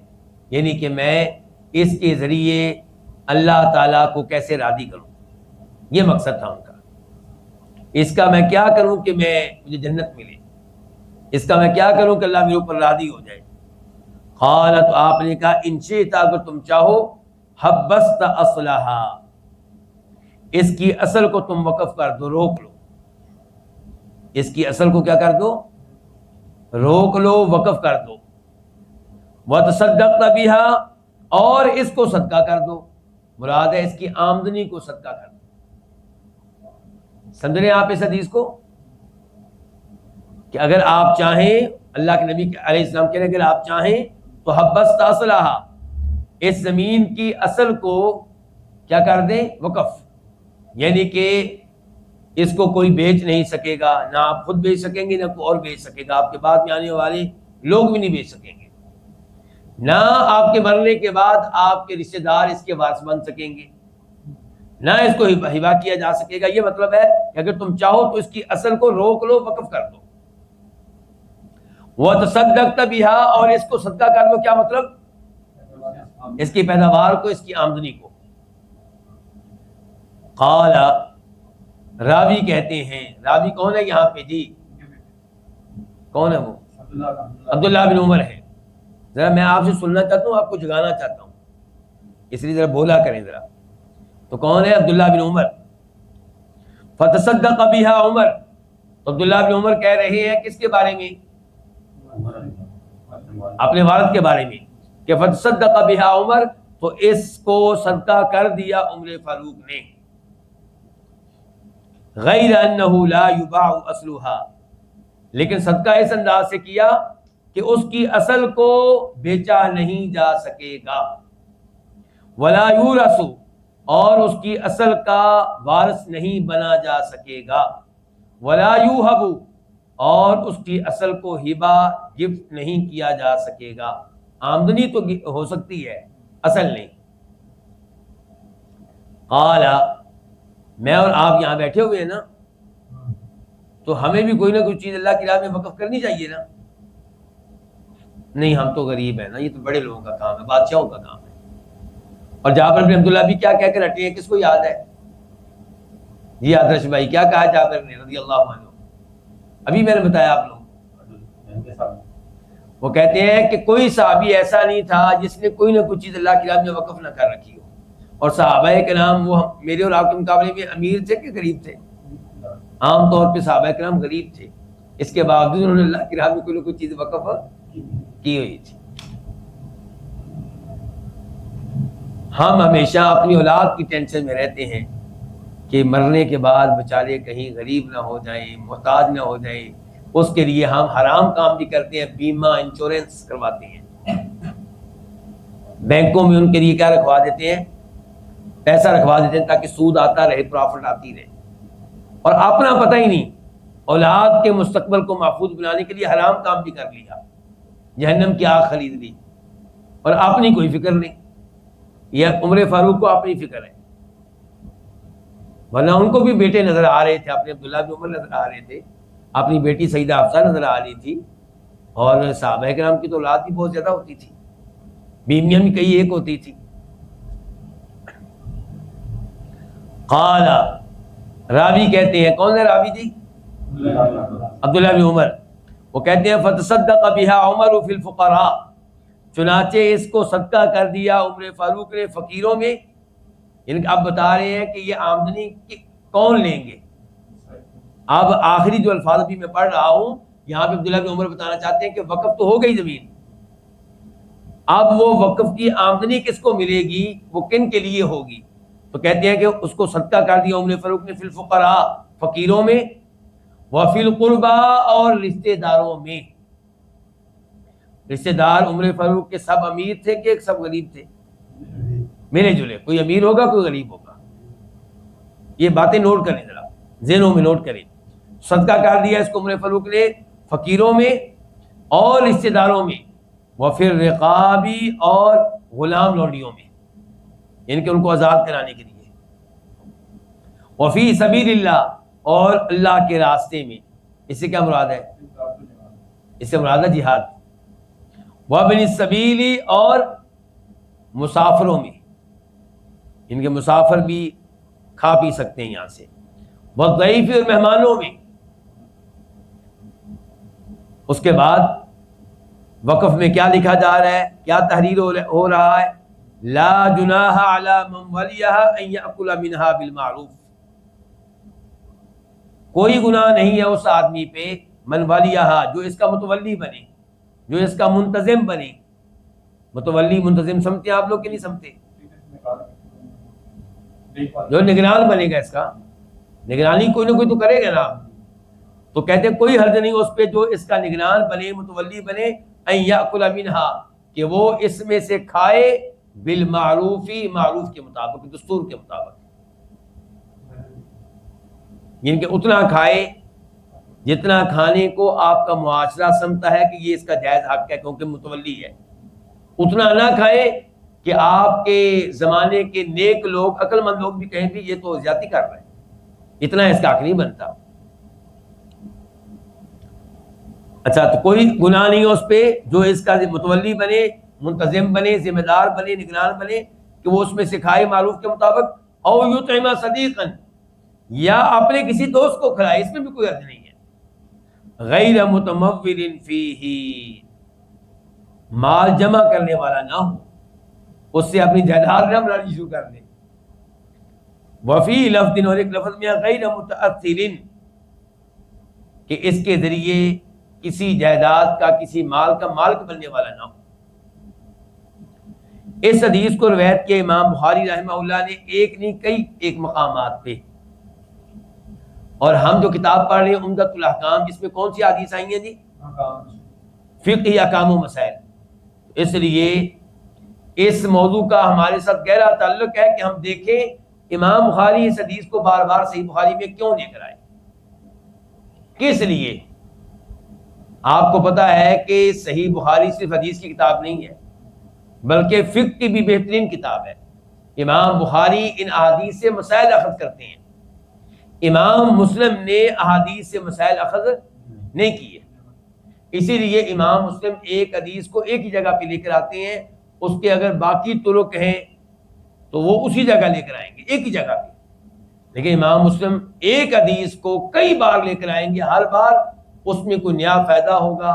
یعنی کہ میں اس کے ذریعے اللہ تعالیٰ کو کیسے راضی کروں. یہ مقصد تھا ان کا. اس کا میں کیا کروں کہ مجھے جنت ملے، اس کا میں کیا کروں کہ اللہ میرے اوپر راضی ہو جائے. قال، تو آپ نے کہا، ان شئت، اگر تم چاہو، حبست اصلہا، اس کی اصل کو تم وقف کر دو، روک لو. اس کی اصل کو کیا کر دو؟ روک لو، وقف کر دو. وتصدقت بہا، اور اس کو صدقہ کر دو. مراد ہے اس کی آمدنی کو صدقہ کر دو. سمجھ رہے ہیں آپ اس حدیث کو؟ کہ اگر آپ چاہیں، اللہ کے نبی علیہ السلام کہہ رہے ہیں، اگر آپ چاہیں تو حبست اصلہا، اس زمین کی اصل کو کیا کر دیں؟ وقف. یعنی کہ اس کو کوئی بیچ نہیں سکے گا، نہ آپ خود بیچ سکیں گے، نہ کوئی اور بیچ سکے گا. آپ کے بعد میں آنے والے لوگ بھی نہیں بیچ سکیں گے، نہ آپ کے مرنے کے بعد آپ کے رشتہ دار اس کے وارث بن سکیں گے، نہ اس کو ہبہ کیا جا سکے گا. یہ مطلب ہے کہ اگر تم چاہو تو اس کی اصل کو روک لو، وقف کر دو. وتصدقت بہا، اور اس کو صدقہ کر دو. کیا مطلب؟ اس کی پیداوار کو، اس کی آمدنی کو. قال، راوی کہتے ہیں، راوی کون ہے یہاں پہ جی؟ کون ہے وہ؟ عبداللہ بن عمر ہے. ذرا میں آپ سے سننا چاہتا ہوں، آپ کو جگانا چاہتا ہوں، اس لیے ذرا بولا کریں ذرا. تو کون ہے؟ عبداللہ بن عمر. فتصدق بہا عمر، تو عبداللہ بن عمر کہہ رہے ہیں کس کے بارے میں؟ اپنے والد کے بارے میں، کہ فتصدق بہا عمر، تو اس کو صدقہ کر دیا عمر فاروق نے. غیر انہ لا یباع اصلھا، لیکن صدقہ اس انداز سے کیا کہ اس کی اصل کو بیچا نہیں جا سکے گا. ولا یورث، اور اس کی اصل کا وارث نہیں بنا جا سکے گا. ولا یوہب، اور اس کی اصل کو ہبہ، گفٹ نہیں کیا جا سکے گا. آمدنی تو ہو سکتی ہے، اصل نہیں. قال، میں اور آپ یہاں بیٹھے ہوئے ہیں نا، تو ہمیں بھی کوئی نہ کوئی چیز اللہ کی راہ میں وقف کرنی چاہیے نا. نہیں، ہم تو غریب ہیں نا، یہ تو بڑے لوگوں کا کام ہے، بادشاہوں کا کام ہے. اور جابر بن عبداللہ بھی کیا کہہ کر ہٹے ہیں، کس کو یاد ہے جی؟ آدرش بھائی کیا کہا جابر نے رضی اللہ عنہ؟ ابھی میں نے بتایا آپ لوگ. وہ کہتے ہیں کہ کوئی صحابی ایسا نہیں تھا جس نے کوئی نہ کوئی چیز اللہ کی راہ میں وقف نہ کر رکھی ہو. اور صحابہ کرام وہ میرے اور آپ کے مقابلے میں امیر تھے کہ غریب تھے؟ عام طور پہ صحابہ کرام غریب تھے، اس کے باوجود انہوں نے اللہ کی راہ میں کوئی نہ کوئی چیز وقف کی ہوئی تھی. ہم ہمیشہ اپنی اولاد کی ٹینشن میں رہتے ہیں کہ مرنے کے بعد بیچارے کہیں غریب نہ ہو جائیں، محتاج نہ ہو جائیں. اس کے لیے ہم حرام کام بھی کرتے ہیں، بیمہ، انشورنس کرواتے ہیں. بینکوں میں ان کے لیے کیا رکھوا دیتے ہیں؟ پیسہ رکھوا دیتے ہیں تاکہ سود آتا رہے، پرافٹ آتی رہے. اور اپنا پتہ ہی نہیں، اولاد کے مستقبل کو محفوظ بنانے کے لیے حرام کام بھی کر لیا، جہنم کی آگ خرید لی، اور اپنی کوئی فکر نہیں. یہ عمر فاروق کو اپنی فکر ہے، ورنہ ان کو بھی بیٹے نظر آ رہے تھے، اپنے عبداللہ بن عمر نظر آ رہے تھے، اپنی بیٹی سیدہ حفصہ نظر آ رہی تھی، اور صحابہ کرام کی تو اولاد بھی بہت زیادہ ہوتی تھی، بیویاں بھی کئی ایک ہوتی تھی. قال، راوی کہتے ہیں، کون ہے راوی جی؟ عبداللہ بن عمر. وہ کہتے ہیں فتصدق بها عمر فی الفقراء، چنانچہ اس کو صدقہ کر دیا عمر فاروق نے فقیروں میں. یعنی اب بتا رہے ہیں کہ یہ آمدنی کون لیں گے. اب آخری جو الفاظ بھی میں پڑھ رہا ہوں یہاں پہ عبداللہ بن عمر بتانا چاہتے ہیں کہ وقف تو ہو گئی زمین، اب وہ وقف کی آمدنی کس کو ملے گی، وہ کن کے لیے ہوگی؟ تو کہتے ہیں کہ اس کو صدقہ کر دیا عمر فاروق نے فی الفقراء، فقیروں میں، وفی القربا، اور رشتہ داروں میں. رشتہ دار عمر فاروق کے سب امیر تھے کہ سب غریب تھے؟ ملے جلے، کوئی امیر ہوگا کوئی غریب ہوگا. یہ باتیں نوٹ کریں ذرا، ذہنوں میں نوٹ کریں. صدقہ کر دیا اس کو عمر فاروق نے فقیروں میں اور رشتہ داروں میں، وفی الرقابی، اور غلام لونڈیوں میں، یعنی کہ ان کو آزاد کرانے کے لیے، وفی سبیل اللہ، اور اللہ کے راستے میں. اس سے کیا مراد ہے؟ اس سے مراد ہے جہاد. وابن السبیل، اور مسافروں میں، ان کے مسافر بھی کھا پی سکتے ہیں یہاں سے. والضیف، اور مہمانوں میں. اس کے بعد وقف میں کیا لکھا جا رہا ہے، کیا تحریر ہو رہا ہے؟ لا جناح علی من ولیھا ان یاکل منھا بالمعروف، کوئی گناہ نہیں ہے اس آدمی پہ، من ولیھا، جو اس کا متولی بنے، جو اس کا منتظم بنے. متولی منتظم سمجھتے ہیں آپ لوگ کہ نہیں سمجھتے؟ جو نگران بنے گا، اس کا نگرانی کوئی نہ کوئی تو کرے گا نا. تو کہتے ہیں کوئی حرج نہیں اس پہ جو اس کا نگران بنے، متولی بنے، ان یاکل منھا، کہ وہ اس میں سے کھائے، بالمعروفی، معروف کے مطابق، دستور کے مطابق، یعنی کہ اتنا کھائے جتنا کھانے کو آپ کا معاشرہ سمجھتا ہے کہ یہ اس کا جائز حق ہے کیونکہ متولی ہے. اتنا نہ کھائے کہ آپ کے زمانے کے نیک لوگ، عقل مند لوگ بھی کہیں بھی یہ تو زیادتی کر رہے ہیں. اتنا اس کا حق نہیں بنتا. اچھا، تو کوئی گناہ نہیں ہے اس پہ جو اس کا متولی بنے، منتظم بنے، ذمہ دار بنے، نگران بنے، کہ وہ اس میں سکھائے معروف کے مطابق. او یطعم صدیقا، یا اپنے کسی دوست کو کھلائے، اس میں بھی کوئی حرج نہیں ہے. غیر متمول فیہ، مال جمع کرنے والا نہ ہو، اس سے اپنی جائیداد نہ بنانی شروع کر دے. وفی لفظ، اور ایک لفظ میں غیر متأثر، کہ اس کے ذریعے کسی جائیداد کا، کسی مال کا مالک بننے والا نہ ہو. اس حدیث کو روایت کیا امام بخاری رحمہ اللہ نے ایک نہیں کئی ایک مقامات پہ. اور ہم جو کتاب پڑھ رہے ہیں عمدۃ الاحکام، جس میں کون سی حدیث آئی ہیں جی؟ فقہ احکام و مسائل. اس لیے اس موضوع کا ہمارے ساتھ گہرا تعلق ہے کہ ہم دیکھیں امام بخاری اس حدیث کو بار بار صحیح بخاری میں کیوں لے کر آئے، کس لیے. آپ کو پتا ہے کہ صحیح بخاری صرف حدیث کی کتاب نہیں ہے بلکہ فقہ کی بھی بہترین کتاب ہے. امام بخاری ان احادیث سے مسائل اخذ کرتے ہیں، امام مسلم نے احادیث سے مسائل اخذ نہیں کیے. اسی لیے امام مسلم ایک حدیث کو ایک ہی جگہ پہ لے کر آتے ہیں، اس کے اگر باقی طرق ہیں تو وہ اسی جگہ لے کر آئیں گے، ایک ہی جگہ پہ. لیکن امام مسلم ایک حدیث کو کئی بار لے کر آئیں گے، ہر بار اس میں کوئی نیا فائدہ ہوگا،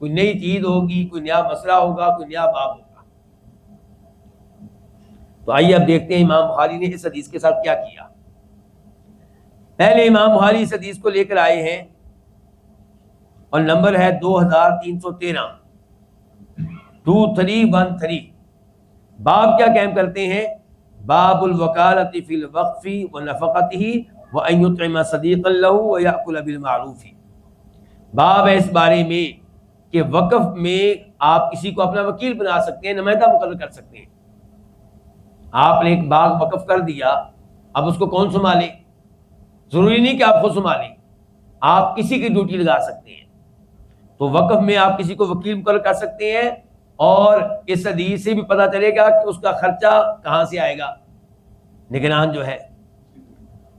کوئی نئی چیز ہوگی، کوئی نیا مسئلہ ہوگا، کوئی نیا باب ہوگا. تو آئیے اب دیکھتے ہیں امام بخاری نے اس حدیث کے ساتھ کیا کیا. پہلے امام بخاری اس حدیث کو لے کر آئے ہیں اور نمبر ہے 2313، 2313. باب کیا قائم کرتے ہیں؟ باب الوکالۃ فی الوقف ونفقتہ وان یطعم صدیقا لہ ویأکل بالمعروف. باب ہے اس بارے میں کہ وقف میں آپ کسی کو اپنا وکیل بنا سکتے ہیں، نمائندہ مقرر کر سکتے ہیں. آپ نے ایک باغ وقف کر دیا، اب اس کو کون سنبھالے؟ ضروری نہیں کہ آپ خود سنبھالیں، آپ کسی کی ڈیوٹی لگا سکتے ہیں. تو وقف میں آپ کسی کو وکیل مقرر کر سکتے ہیں، اور اس حدیث سے بھی پتہ چلے گا کہ اس کا خرچہ کہاں سے آئے گا، نگران جو ہے.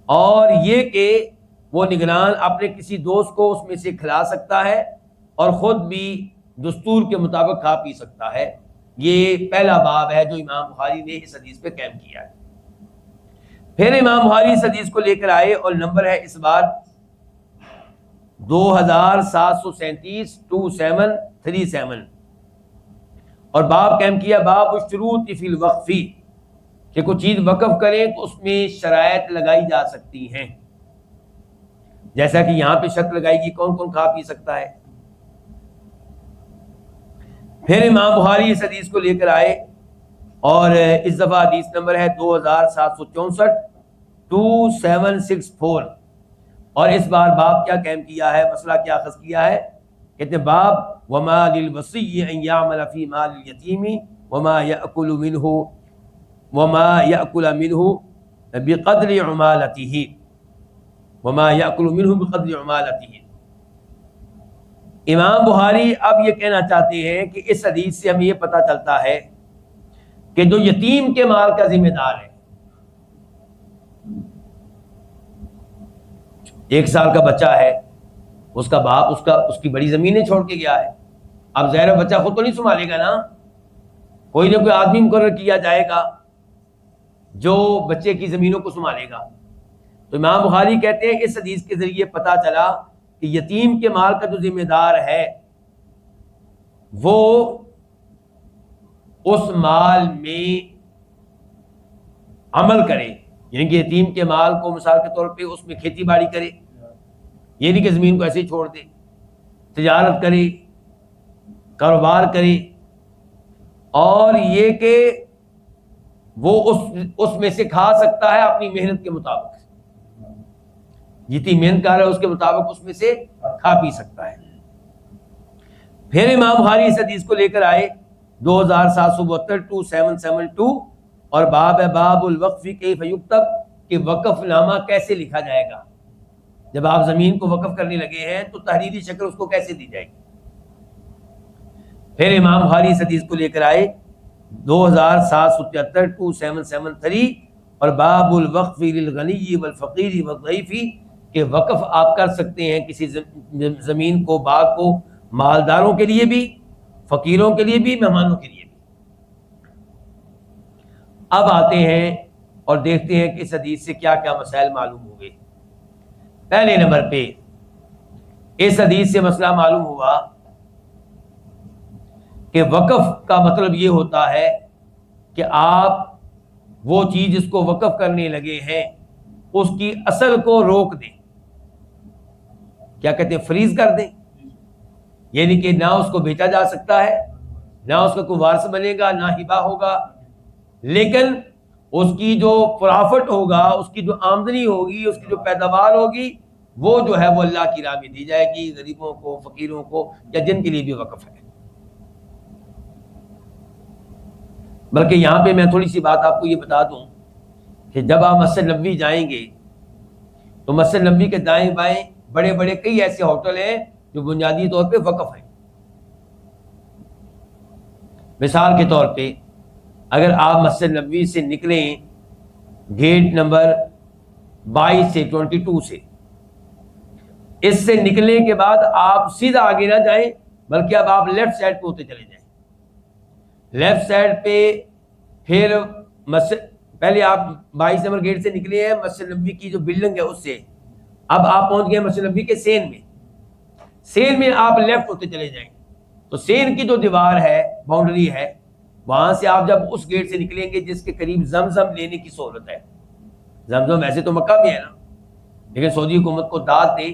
اور یہ کہ وہ نگران اپنے کسی دوست کو اس میں سے کھلا سکتا ہے اور خود بھی دستور کے مطابق کھا پی سکتا ہے۔ یہ پہلا باب ہے جو امام بخاری نے اس حدیث پہ قائم کیا ہے۔ پھر امام بخاری اس حدیث کو لے کر آئے اور نمبر ہے اس بار 2737 2737 اور باب قائم کیا باب الشروط فی الوقف، کہ کوئی چیز وقف کریں تو اس میں شرائط لگائی جا سکتی ہیں، جیسا کہ یہاں پہ شرط لگائی گی کون کون کھا پی سکتا ہے۔ پھر امام بخاری اس حدیث کو لے کر آئے اور اس دفعہ حدیث نمبر ہے 2764 2764 اور اس بار باب کیا قائم کیا ہے، مسئلہ کیا اخذ کیا ہے، کہتے ہیں باب وما للوصی ان یعمل فی مال الیتیم وما یأکل منہ بقدر عمالتہ وما یأکل منہ بقدر عمالتہ۔ امام بخاری اب یہ کہنا چاہتے ہیں کہ اس حدیث سے ہمیں یہ پتہ چلتا ہے کہ جو یتیم کے مال کا ذمہ دار ہے، 1 سال کا بچہ ہے، اس کا باپ اس کی بڑی زمینیں چھوڑ کے گیا ہے، اب ظاہر بچہ خود تو نہیں سنبھالے گا نا، کوئی نہ کوئی آدمی مقرر کیا جائے گا جو بچے کی زمینوں کو سنبھالے گا۔ تو امام بخاری کہتے ہیں اس حدیث کے ذریعے پتہ چلا کہ یتیم کے مال کا جو ذمہ دار ہے وہ اس مال میں عمل کرے، یعنی کہ یتیم کے مال کو مثال کے طور پہ اس میں کھیتی باڑی کرے، یہ نہیں کہ زمین کو ایسے ہی چھوڑ دے، تجارت کرے، کاروبار کرے، اور یہ کہ وہ اس میں سے کھا سکتا ہے اپنی محنت کے مطابق، جتنی محنت کر رہا ہے اس کے مطابق اس میں سے کھا پی سکتا ہے۔ پھر امام بخاری اس حدیث کو لے کر آئے 2772 2772 اور باب ہے باب الوقف کیف یکتب، کہ وقف نامہ کیسے لکھا جائے گا، جب آپ زمین کو وقف کرنے لگے ہیں تو تحریری شکل اس کو کیسے دی جائے گی۔ پھر امام بخاری اس حدیث کو لے کر آئے 2773 2773 اور باب الوقف للغنی والفقیر والضعیف، کہ وقف آپ کر سکتے ہیں کسی زمین کو، باغ کو، مالداروں کے لیے بھی، فقیروں کے لیے بھی، مہمانوں کے لیے بھی۔ اب آتے ہیں اور دیکھتے ہیں کہ اس حدیث سے کیا کیا مسائل معلوم ہوئے۔ پہلے نمبر پہ اس حدیث سے مسئلہ معلوم ہوا کہ وقف کا مطلب یہ ہوتا ہے کہ آپ وہ چیز جس کو وقف کرنے لگے ہیں اس کی اصل کو روک دیں، کیا کہتے ہیں، فریز کر دیں، یعنی کہ نہ اس کو بیچا جا سکتا ہے، نہ اس کا کوئی وارث بنے گا، نہ ہبہ ہوگا، لیکن اس کی جو پرافٹ ہوگا، اس کی جو آمدنی ہوگی، اس کی جو پیداوار ہوگی، وہ جو ہے وہ اللہ کی راہ میں دی جائے گی، غریبوں کو، فقیروں کو، یا جن کے لیے بھی وقف ہے۔ بلکہ یہاں پہ میں تھوڑی سی بات آپ کو یہ بتا دوں کہ جب آپ مسجد نبوی جائیں گے تو مسجد نبوی کے دائیں بائیں بڑے بڑے کئی ایسے ہوٹل ہیں جو بنیادی طور پہ وقف ہیں۔ مثال کے طور پہ اگر آپ مسجد نبوی سے نکلیں گیٹ نمبر 22 سے 22 سے، اس سے نکلنے کے بعد آپ سیدھا آگے نہ جائیں بلکہ اب آپ لیفٹ سائڈ پہ ہوتے چلے جائیں، لیفٹ سائڈ پہ پھر مسجد، پہلے آپ 22 نمبر گیٹ سے نکلے ہیں، مسجد نبوی کی جو بلڈنگ ہے اس سے، اب آپ پہنچ گئے مسجد نبوی کے سین میں، سین میں آپ لیفٹ ہوتے چلے جائیں، تو سین کی جو دیوار ہے، باؤنڈری ہے، وہاں سے آپ جب اس گیٹ سے نکلیں گے جس کے قریب زمزم لینے کی سہولت ہے، زمزم ویسے تو مکہ میں ہے نا، لیکن سعودی حکومت کو داد دے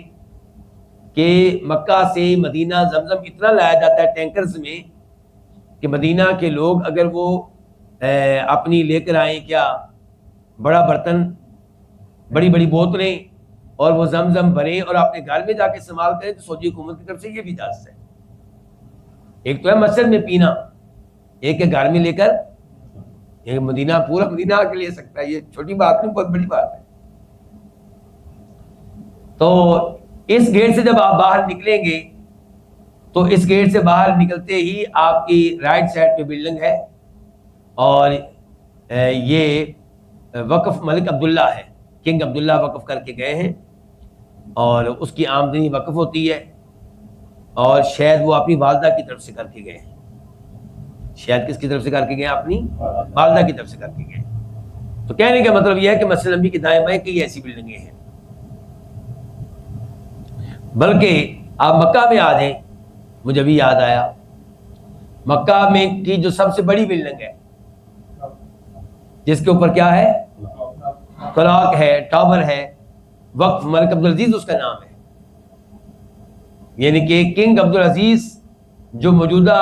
کہ مکہ سے مدینہ زمزم اتنا لایا جاتا ہے ٹینکرز میں کہ مدینہ کے لوگ اگر وہ اپنی لے کر آئیں کیا بڑا برتن، بڑی بڑی بوتلیں، اور وہ زمزم بھریں اور اپنے گھر میں جا کے استعمال کریں، تو سعودی حکومت کی طرف سے یہ بھی اجازت ہے۔ ایک تو ہے مسجد میں پینا، ایک ہے گھر میں لے کر، ایک مدینہ پورا مدینہ آ کے لے سکتا ہے، یہ چھوٹی بات نہیں، بہت بڑی بات ہے۔ تو اس گیٹ سے جب آپ باہر نکلیں گے تو اس گیٹ سے باہر نکلتے ہی آپ کی رائٹ سائڈ پہ بلڈنگ ہے، اور یہ وقف ملک عبداللہ ہے، کنگ عبداللہ وقف کر کے گئے ہیں، اور اس کی آمدنی وقف ہوتی ہے، اور شاید وہ اپنی والدہ کی طرف سے کر کے گئے ہیں. شاید کس کی طرف سے کر کے گئے ہیں؟ اپنی والدہ کی طرف سے کر کے گئے. تو کہنے کا مطلب یہ ہے کہ مسجد نبی کے دائیں بائیں کئی ایسی بلڈنگیں ہیں. بلکہ آپ مکہ میں آ جائیں، مجھے بھی یاد آیا، مکہ میں کی جو سب سے بڑی بلڈنگ ہے جس کے اوپر کیا ہے؟ کلاک ہے، ٹاور ہے، وقف ملک عبدالعزیز اس کا نام ہے. یعنی کہ کنگ عبدالعزیز جو موجودہ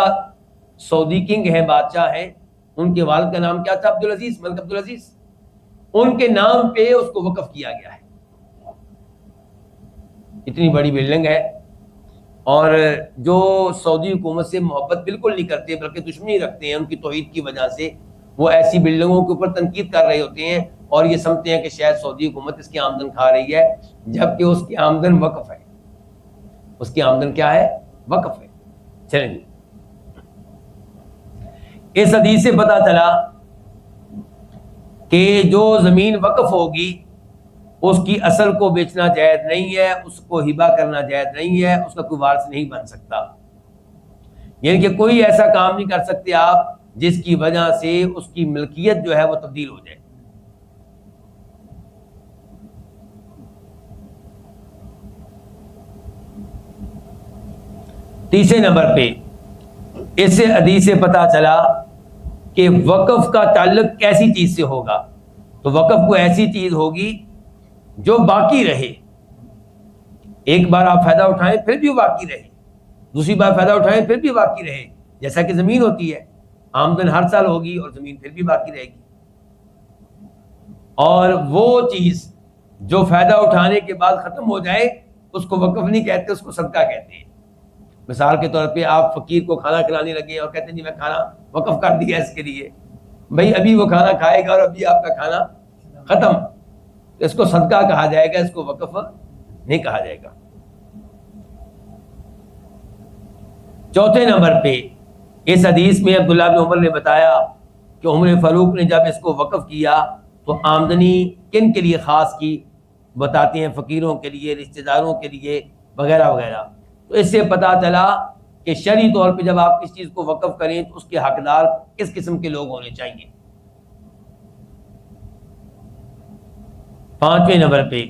سعودی کنگ ہیں، بادشاہ ہیں، ان کے والد کا نام کیا تھا؟ عبدالعزیز، ملک عبدالعزیز. ان کے نام پہ اس کو وقف کیا گیا ہے. اتنی بڑی بلڈنگ ہے. اور جو سعودی حکومت سے محبت بالکل نہیں کرتے بلکہ دشمنی رکھتے ہیں ان کی توحید کی وجہ سے، وہ ایسی بلڈنگوں کے اوپر تنقید کر رہے ہوتے ہیں اور یہ سمجھتے ہیں کہ شاید سعودی حکومت اس کی آمدن کھا رہی ہے، جبکہ اس کی آمدن وقف ہے. اس کی آمدن کیا ہے؟ وقف ہے. چلیں جی، اس حدیث سے پتہ چلا کہ جو زمین وقف ہوگی اس کی اصل کو بیچنا جائز نہیں ہے، اس کو ہبہ کرنا جائز نہیں ہے، اس کا کوئی وارث نہیں بن سکتا. یعنی کہ کوئی ایسا کام نہیں کر سکتے آپ جس کی وجہ سے اس کی ملکیت جو ہے وہ تبدیل ہو جائے. تیسرے نمبر پہ اس سے حدیث سے پتہ چلا کہ وقف کا تعلق کیسی چیز سے ہوگا. تو وقف کو ایسی چیز ہوگی جو باقی رہے. ایک بار آپ فائدہ اٹھائیں پھر بھی باقی رہے، دوسری بار فائدہ اٹھائیں پھر بھی باقی رہے. جیسا کہ زمین ہوتی ہے، آمدن ہر سال ہوگی اور زمین پھر بھی باقی رہے گی. اور وہ چیز جو فائدہ اٹھانے کے بعد ختم ہو جائے اس کو وقف نہیں کہتے، اس کو صدقہ کہتے ہیں. مثال کے طور پہ آپ فقیر کو کھانا کھلانے لگے اور کہتے ہیں جی میں کھانا وقف کر دیا اس کے لیے، بھائی ابھی وہ کھانا کھائے گا اور ابھی آپ کا کھانا ختم. اس کو صدقہ کہا جائے گا، اس کو وقف نہیں کہا جائے گا. چوتھے نمبر پہ اس حدیث میں عبداللہ بن عمر نے بتایا کہ عمر فاروق نے جب اس کو وقف کیا تو آمدنی کن کے لیے خاص کی، بتاتے ہیں فقیروں کے لیے، رشتہ داروں کے لیے وغیرہ وغیرہ. تو اس سے پتہ چلا کہ شرعی طور پہ جب آپ کس چیز کو وقف کریں تو اس کے حقدار کس قسم کے لوگ ہونے چاہیے. پانچویں نمبر پہ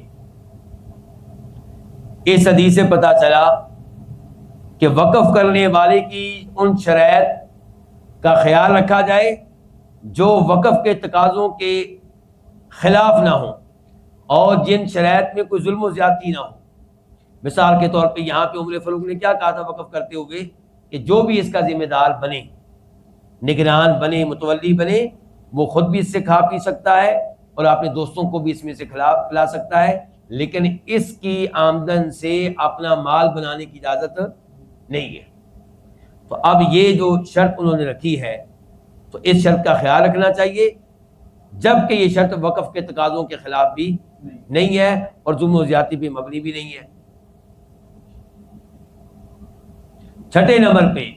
اس حدیث سے پتہ چلا کہ وقف کرنے والے کی ان شرائط کا خیال رکھا جائے جو وقف کے تقاضوں کے خلاف نہ ہوں اور جن شرائط میں کوئی ظلم و زیادتی نہ ہو. مثال کے طور پہ یہاں پہ عمر فاروق نے کیا کہا تھا وقف کرتے ہوئے کہ جو بھی اس کا ذمہ دار بنے، نگران بنے، متولی بنے، وہ خود بھی اس سے کھا پی سکتا ہے اور اپنے دوستوں کو بھی اس میں سے کھلا سکتا ہے، لیکن اس کی آمدن سے اپنا مال بنانے کی اجازت نہیں ہے. تو اب یہ جو شرط انہوں نے رکھی ہے تو اس شرط کا خیال رکھنا چاہیے، جبکہ یہ شرط وقف کے تقاضوں کے خلاف بھی نہیں ہے اور ظلم و زیادتی پہ مبنی بھی نہیں ہے. چھٹے نمبر پہ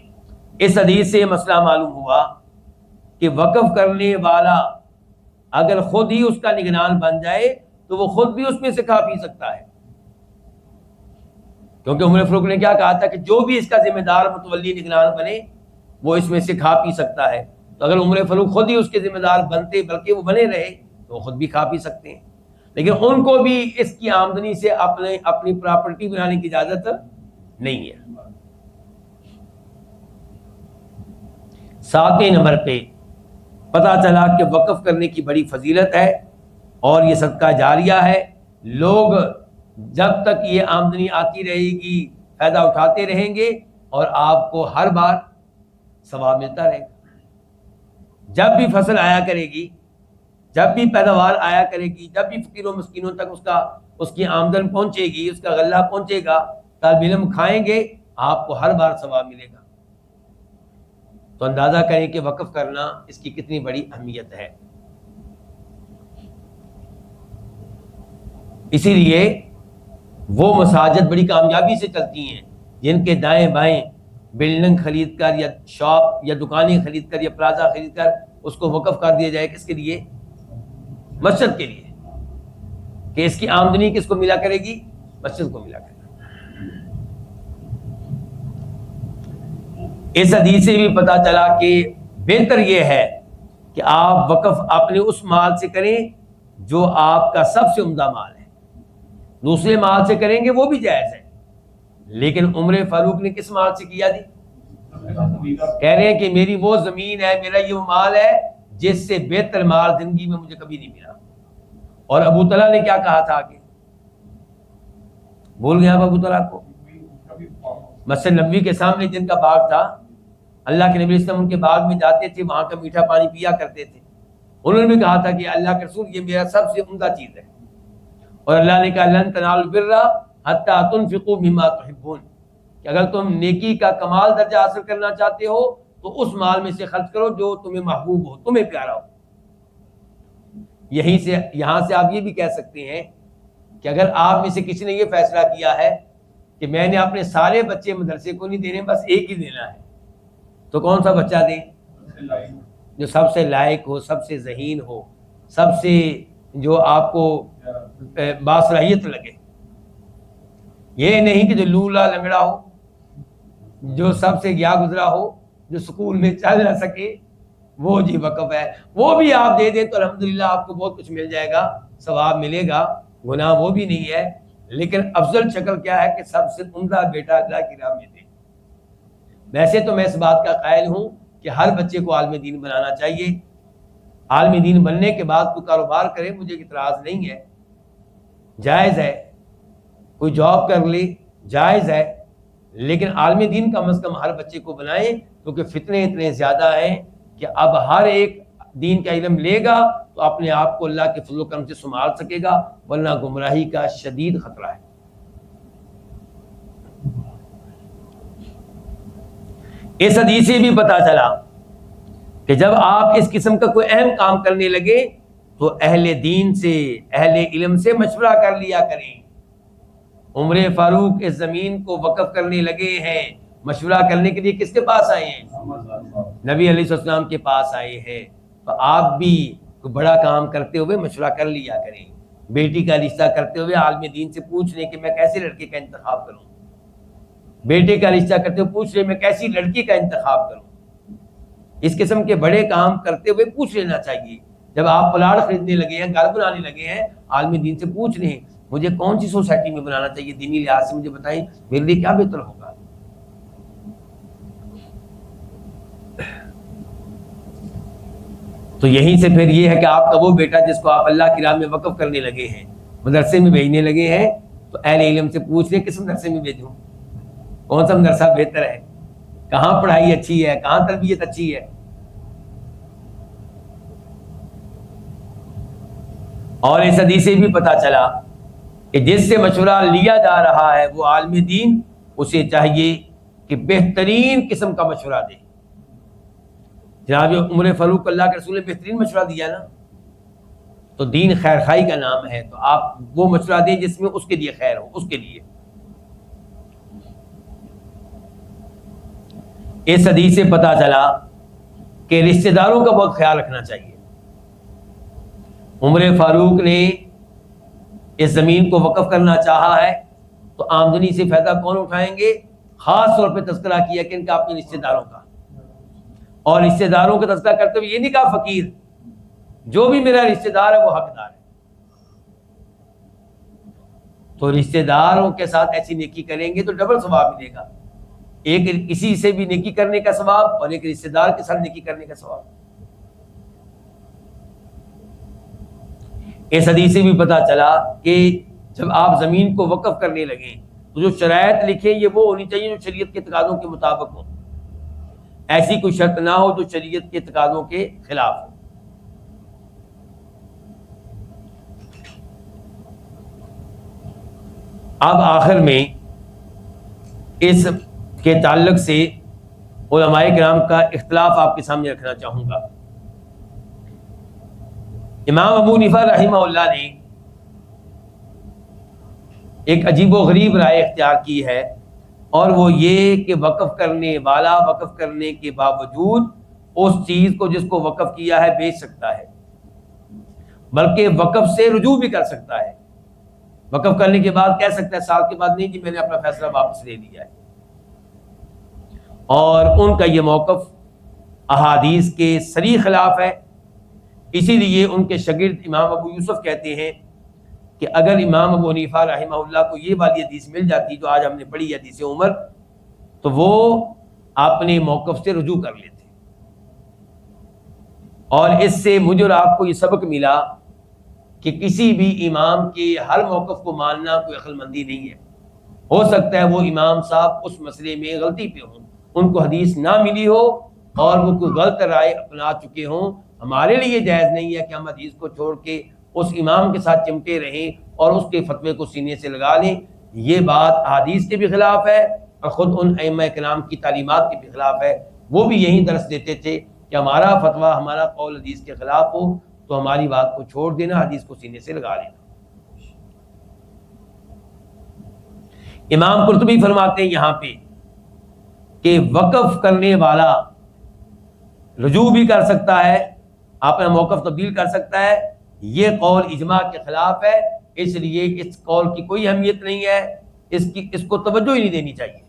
اس حدیث سے یہ مسئلہ معلوم ہوا کہ وقف کرنے والا اگر خود ہی اس کا نگران بن جائے تو وہ خود بھی اس میں سے کھا پی سکتا ہے، کیونکہ عمر فاروق نے کیا کہا تھا کہ جو بھی اس کا ذمہ دار متولی نگران بنے وہ اس میں سے کھا پی سکتا ہے. تو اگر عمر فاروق خود ہی اس کے ذمہ دار بنتے بلکہ وہ بنے رہے تو وہ خود بھی کھا پی سکتے ہیں، لیکن ان کو بھی اس کی آمدنی سے اپنی پراپرٹی بنانے کی اجازت نہیں ہے. ساتویں نمبر پہ پتہ چلا کہ وقف کرنے کی بڑی فضیلت ہے اور یہ صدقہ جاریہ ہے. لوگ جب تک یہ آمدنی آتی رہے گی فائدہ اٹھاتے رہیں گے اور آپ کو ہر بار ثواب ملتا رہے گا. جب بھی فصل آیا کرے گی، جب بھی پیداوار آیا کرے گی، جب بھی فقیروں مسکینوں تک اس کی آمدن پہنچے گی، اس کا غلہ پہنچے گا، طالب علم کھائیں گے، آپ کو ہر بار ثواب ملے گا. تو اندازہ کریں کہ وقف کرنا اس کی کتنی بڑی اہمیت ہے. اسی لیے وہ مساجد بڑی کامیابی سے چلتی ہیں جن کے دائیں بائیں بلڈنگ خرید کر یا شاپ یا دکانیں خرید کر یا پلازا خرید کر اس کو وقف کر دیا جائے. کس کے لیے؟ مسجد کے لیے، کہ اس کی آمدنی کس کو ملا کرے گی؟ مسجد کو ملا کرے. اس حدیث سے بھی پتہ چلا کہ بہتر یہ ہے کہ آپ وقف اپنے اس مال سے کریں جو آپ کا سب سے عمدہ مال ہے. دوسرے مال سے کریں گے وہ بھی جائز ہے، لیکن عمر فاروق نے کس مال سے کیا جی؟ کہہ رہے ہیں کہ میری وہ زمین ہے، میرا یہ وہ مال ہے جس سے بہتر مال زندگی میں مجھے کبھی نہیں ملا. اور ابو طلحہ نے کیا کہا تھا آگے؟ بھول گیا آپ ابو طلحہ کو؟ مسجد نبوی کے سامنے جن کا باغ تھا، اللہ کے نبی علیہ السلام ان کے باغ میں جاتے تھے، وہاں کا میٹھا پانی پیا کرتے تھے. انہوں نے بھی کہا تھا کہ اللہ کے رسول یہ میرا سب سے عمدہ چیز ہے. اور اللہ نے کہا لن تنالوا البر حتی تنفقوا مما تحبون، کہ اگر تم نیکی کا کمال درجہ حاصل کرنا چاہتے ہو تو اس مال میں سے خرچ کرو جو تمہیں محبوب ہو، تمہیں پیارا ہو. یہاں سے آپ یہ بھی کہہ سکتے ہیں کہ اگر آپ میں سے کسی نے یہ فیصلہ کیا ہے کہ میں نے اپنے سارے بچے مدرسے کو نہیں دینے، بس ایک ہی دینا ہے، تو کون سا بچہ دیں؟ جو سب سے لائق ہو، سب سے ذہین ہو، سب سے جو آپ کو باصلاحیت لگے. یہ نہیں کہ جو لولا لنگڑا ہو، جو سب سے گیا گزرا ہو، جو سکول میں چل نہ سکے، وہ جی وقف ہے. وہ بھی آپ دے دیں تو الحمدللہ آپ کو بہت کچھ مل جائے گا، ثواب ملے گا، گناہ وہ بھی نہیں ہے. لیکن افضل شکل کیا ہے کہ سب سے عمدہ بیٹا اللہ کی راہ میں دے. ویسے تو میں اس بات کا قائل ہوں کہ ہر بچے کو عالم دین بنانا چاہیے. عالم دین بننے کے بعد کوئی کاروبار کرے، مجھے اعتراض نہیں ہے، جائز ہے. کوئی جاب کر لے، جائز ہے. لیکن عالم دین کم از کم ہر بچے کو بنائیں، کیونکہ فتنے اتنے زیادہ ہیں کہ اب ہر ایک دین کا علم لے گا تو اپنے آپ کو اللہ کے فضل و کرم سے سنبھال سکے گا، ورنہ گمراہی کا شدید خطرہ ہے. اس حدیث سے بھی پتہ چلا کہ جب آپ اس قسم کا کوئی اہم کام کرنے لگے تو اہل دین سے، اہل علم سے مشورہ کر لیا کریں. عمر فاروق اس زمین کو وقف کرنے لگے ہیں، مشورہ کرنے کے لیے کس کے پاس آئے ہیں؟ نبی علیہ السلام کے پاس آئے ہیں. تو آپ بھی کوئی بڑا کام کرتے ہوئے مشورہ کر لیا کریں. بیٹی کا رشتہ کرتے ہوئے عالم دین سے پوچھ لیں کہ میں کیسے لڑکے کا انتخاب کروں. بیٹے کا رشتہ کرتے ہوئے پوچھ لیں میں کیسی لڑکی کا انتخاب کروں. اس قسم کے بڑے کام کرتے ہوئے پوچھ لینا چاہیے. جب آپ پلاٹ خریدنے لگے ہیں، گھر بنانے لگے ہیں، عالم دین سے پوچھ لیں مجھے کون سی سوسائٹی میں بنانا چاہیے، دینی لحاظ سے مجھے بتائیں میرے لیے کیا بہتر ہوگا. تو یہیں سے پھر یہ ہے کہ آپ کا وہ بیٹا جس کو آپ اللہ کی راہ میں وقف کرنے لگے ہیں، مدرسے میں بھیجنے لگے ہیں، تو اہل علم سے پوچھ لیں کس مدرسے میں بھیجوں، کون سا مدرسہ بہتر ہے، کہاں پڑھائی اچھی ہے، کہاں تربیت اچھی ہے. اور اس حدیث سے بھی پتہ چلا کہ جس سے مشورہ لیا جا رہا ہے وہ عالم دین، اسے چاہیے کہ بہترین قسم کا مشورہ دے. جناب عمر فاروق اللہ کے رسول نے بہترین مشورہ دیا نا، تو دین خیر خائی کا نام ہے، تو آپ وہ مشورہ دیں جس میں اس کے لیے خیر ہو، اس کے لیے. اس حدیث سے پتہ چلا کہ رشتہ داروں کا بہت خیال رکھنا چاہیے. عمر فاروق نے اس زمین کو وقف کرنا چاہا ہے تو آمدنی سے فائدہ کون اٹھائیں گے؟ خاص طور پہ تذکرہ کیا کہ ان کا اپنے رشتہ داروں کا. اور رشتہ داروں کا تذکرہ کرتے ہوئے یہ نہیں کہا فقیر، جو بھی میرا رشتہ دار ہے وہ حقدار ہے. تو رشتہ داروں کے ساتھ ایسی نیکی کریں گے تو ڈبل ثواب ملے گا، ایک کسی سے بھی نیکی کرنے کا ثواب اور ایک رشتہ دار کے ساتھ نیکی کرنے کا ثواب. اس حدیث سے بھی پتہ چلا کہ جب آپ زمین کو وقف کرنے لگیں تو جو شرائط لکھیں یہ وہ ہونی چاہیے جو شریعت کے تقاضوں کے مطابق ہو. ایسی کوئی شرط نہ ہو جو شریعت کے تقاضوں کے خلاف ہو. اب آخر میں اس کے تعلق سے علماء کرام کا اختلاف آپ کے سامنے رکھنا چاہوں گا. امام ابو حنیفہ رحمہ اللہ نے ایک عجیب و غریب رائے اختیار کی ہے، اور وہ یہ کہ وقف کرنے والا وقف کرنے کے باوجود اس چیز کو جس کو وقف کیا ہے بیچ سکتا ہے، بلکہ وقف سے رجوع بھی کر سکتا ہے. وقف کرنے کے بعد کہہ سکتا ہے سال کے بعد نہیں جی میں نے اپنا فیصلہ واپس لے لیا ہے. اور ان کا یہ موقف احادیث کے صریح خلاف ہے. اسی لیے ان کے شاگرد امام ابو یوسف کہتے ہیں کہ اگر امام ابو حنیفہ رحمہ اللہ کو یہ والی حدیث مل جاتی جو آج ہم نے پڑھی حدیث عمر تو وہ اپنے موقف سے رجوع کر لیتے. اور اس سے مجھے اور آپ کو یہ سبق ملا کہ کسی بھی امام کے ہر موقف کو ماننا کوئی عقل مندی نہیں ہے. ہو سکتا ہے وہ امام صاحب اس مسئلے میں غلطی پہ ہوں, ان کو حدیث نہ ملی ہو اور وہ کوئی غلط رائے اپنا چکے ہوں. ہمارے لیے جائز نہیں ہے کہ ہم حدیث کو چھوڑ کے اس امام کے ساتھ چمٹے رہیں اور اس کے فتوے کو سینے سے لگا لیں. یہ بات حدیث کے بھی خلاف ہے اور خود ان ائمہ کرام کی تعلیمات کے بھی خلاف ہے. وہ بھی یہی درس دیتے تھے کہ ہمارا فتویٰ ہمارا قول حدیث کے خلاف ہو تو ہماری بات کو چھوڑ دینا, حدیث کو سینے سے لگا لینا. امام قرطبی فرماتے ہیں یہاں پہ کہ وقف کرنے والا رجوع بھی کر سکتا ہے, اپنا موقف تبدیل کر سکتا ہے. یہ قول اجماع کے خلاف ہے, اس لیے اس قول کی کوئی اہمیت نہیں ہے, اس کو توجہ ہی نہیں دینی چاہیے.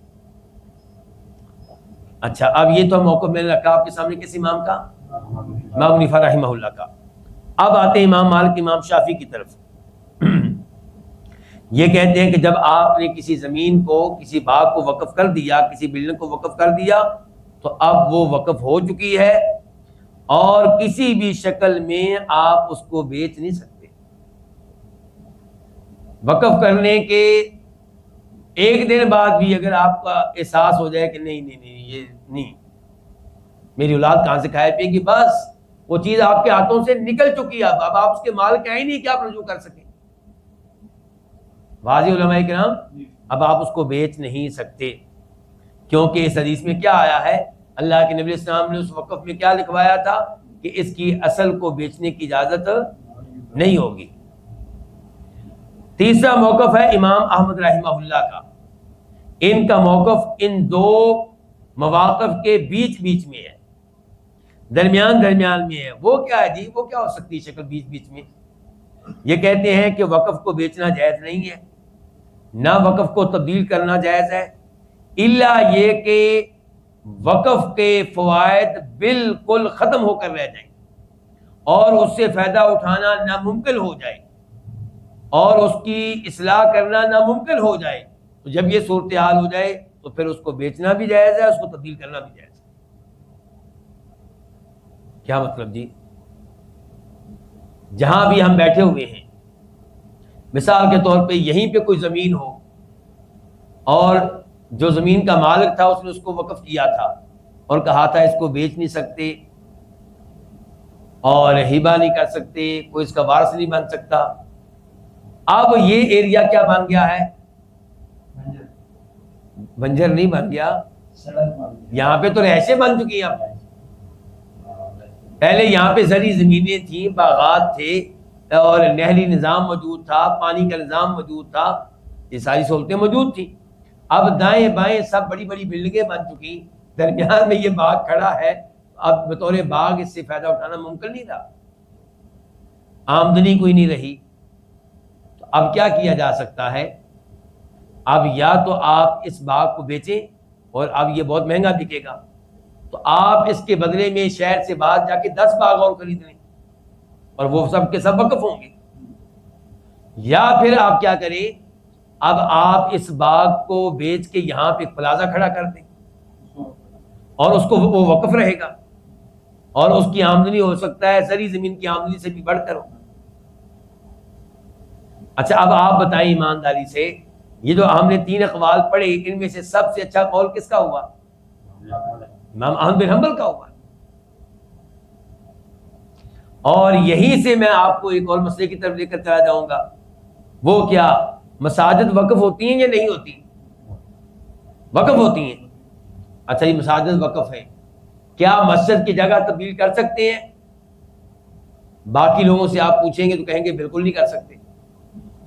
اچھا اب یہ تو موقف میں نے رکھا آپ کے سامنے کس امام کا؟ امام حنیفہ رحمہ اللہ کا. اب آتے ہیں امام مالک امام شافعی کی طرف. یہ کہتے ہیں کہ جب آپ نے کسی زمین کو کسی باغ کو وقف کر دیا, کسی بلڈنگ کو وقف کر دیا تو اب وہ وقف ہو چکی ہے اور کسی بھی شکل میں آپ اس کو بیچ نہیں سکتے. وقف کرنے کے ایک دن بعد بھی اگر آپ کا احساس ہو جائے کہ نہیں نہیں نہیں یہ نہیں, میری اولاد کہاں سے کھائے پیے گی, بس وہ چیز آپ کے ہاتھوں سے نکل چکی ہے, اب آپ اس کے مالک ہیں ہی نہیں کہ آپ رجوع کر سکیں. واضح علماء کرام, اب آپ اس کو بیچ نہیں سکتے کیونکہ اس حدیث میں کیا آیا ہے, اللہ کے نبی علیہ السلام نے اس وقف میں کیا لکھوایا تھا کہ اس کی اصل کو بیچنے کی اجازت نہیں ہوگی. تیسرا موقف ہے امام احمد رحمہ اللہ کا. ان کا موقف ان دو مواقف کے بیچ میں ہے, درمیان میں ہے. وہ کیا ہے جی, وہ کیا ہو سکتی ہے شکل بیچ میں؟ یہ کہتے ہیں کہ وقف کو بیچنا جائز نہیں ہے, نہ وقف کو تبدیل کرنا جائز ہے, الا یہ کہ وقف کے فوائد بالکل ختم ہو کر رہ جائیں اور اس سے فائدہ اٹھانا ناممکن ہو جائے اور اس کی اصلاح کرنا ناممکن ہو جائے. تو جب یہ صورتحال ہو جائے تو پھر اس کو بیچنا بھی جائز ہے, اس کو تبدیل کرنا بھی جائز ہے. کیا مطلب جی؟ جہاں بھی ہم بیٹھے ہوئے ہیں, مثال کے طور پہ یہیں پہ کوئی زمین ہو اور جو زمین کا مالک تھا اس نے اس کو وقف کیا تھا اور کہا تھا اس کو بیچ نہیں سکتے اور ہبہ نہیں کر سکتے, کوئی اس کا وارث نہیں بن سکتا. اب یہ ایریا کیا بن گیا ہے؟ بنجر نہیں بن گیا, یہاں پہ تو رہائشیں بن چکی ہیں. اب پہلے یہاں پہ زرعی زمینیں تھیں, باغات تھے اور نہری نظام موجود تھا, پانی کا نظام موجود تھا, یہ ساری سہولتیں موجود تھیں. اب دائیں بائیں سب بڑی بڑی بلڈنگیں بن چکی, درمیان میں یہ باغ کھڑا ہے, اب بطور باغ اس سے فائدہ اٹھانا ممکن نہیں رہا, آمدنی کوئی نہیں رہی. تو اب کیا کیا جا سکتا ہے؟ اب یا تو آپ اس باغ کو بیچیں اور اب یہ بہت مہنگا بکے گا تو آپ اس کے بدلے میں شہر سے باہر جا کے 10 باغ اور خرید لیں اور وہ سب کے سب وقف ہوں گے. یا پھر آپ کیا کریں, اب آپ اس باغ کو بیچ کے یہاں پہ پلازا کھڑا کر دیں اور اس کو وہ وقف رہے گا اور اس کی آمدنی ہو سکتا ہے زرعی زمین کی آمدنی سے بھی بڑھ کر ہو. اچھا اب آپ بتائیں ایمانداری سے, یہ جو ہم نے 3 اقوال پڑھے ان میں سے سب سے اچھا قول کس کا ہوا؟ امام احمد بن حنبل کا ہوا. اور یہیں سے میں آپ کو ایک اور مسئلے کی طرف لے کر چلا جاؤں گا, وہ کیا مساجد وقف ہوتی ہیں یا نہیں ہوتی؟ وقف ہوتی ہیں. اچھا یہ مساجد وقف ہیں, کیا مسجد کی جگہ تبدیل کر سکتے ہیں؟ باقی لوگوں سے آپ پوچھیں گے تو کہیں گے بالکل نہیں کر سکتے.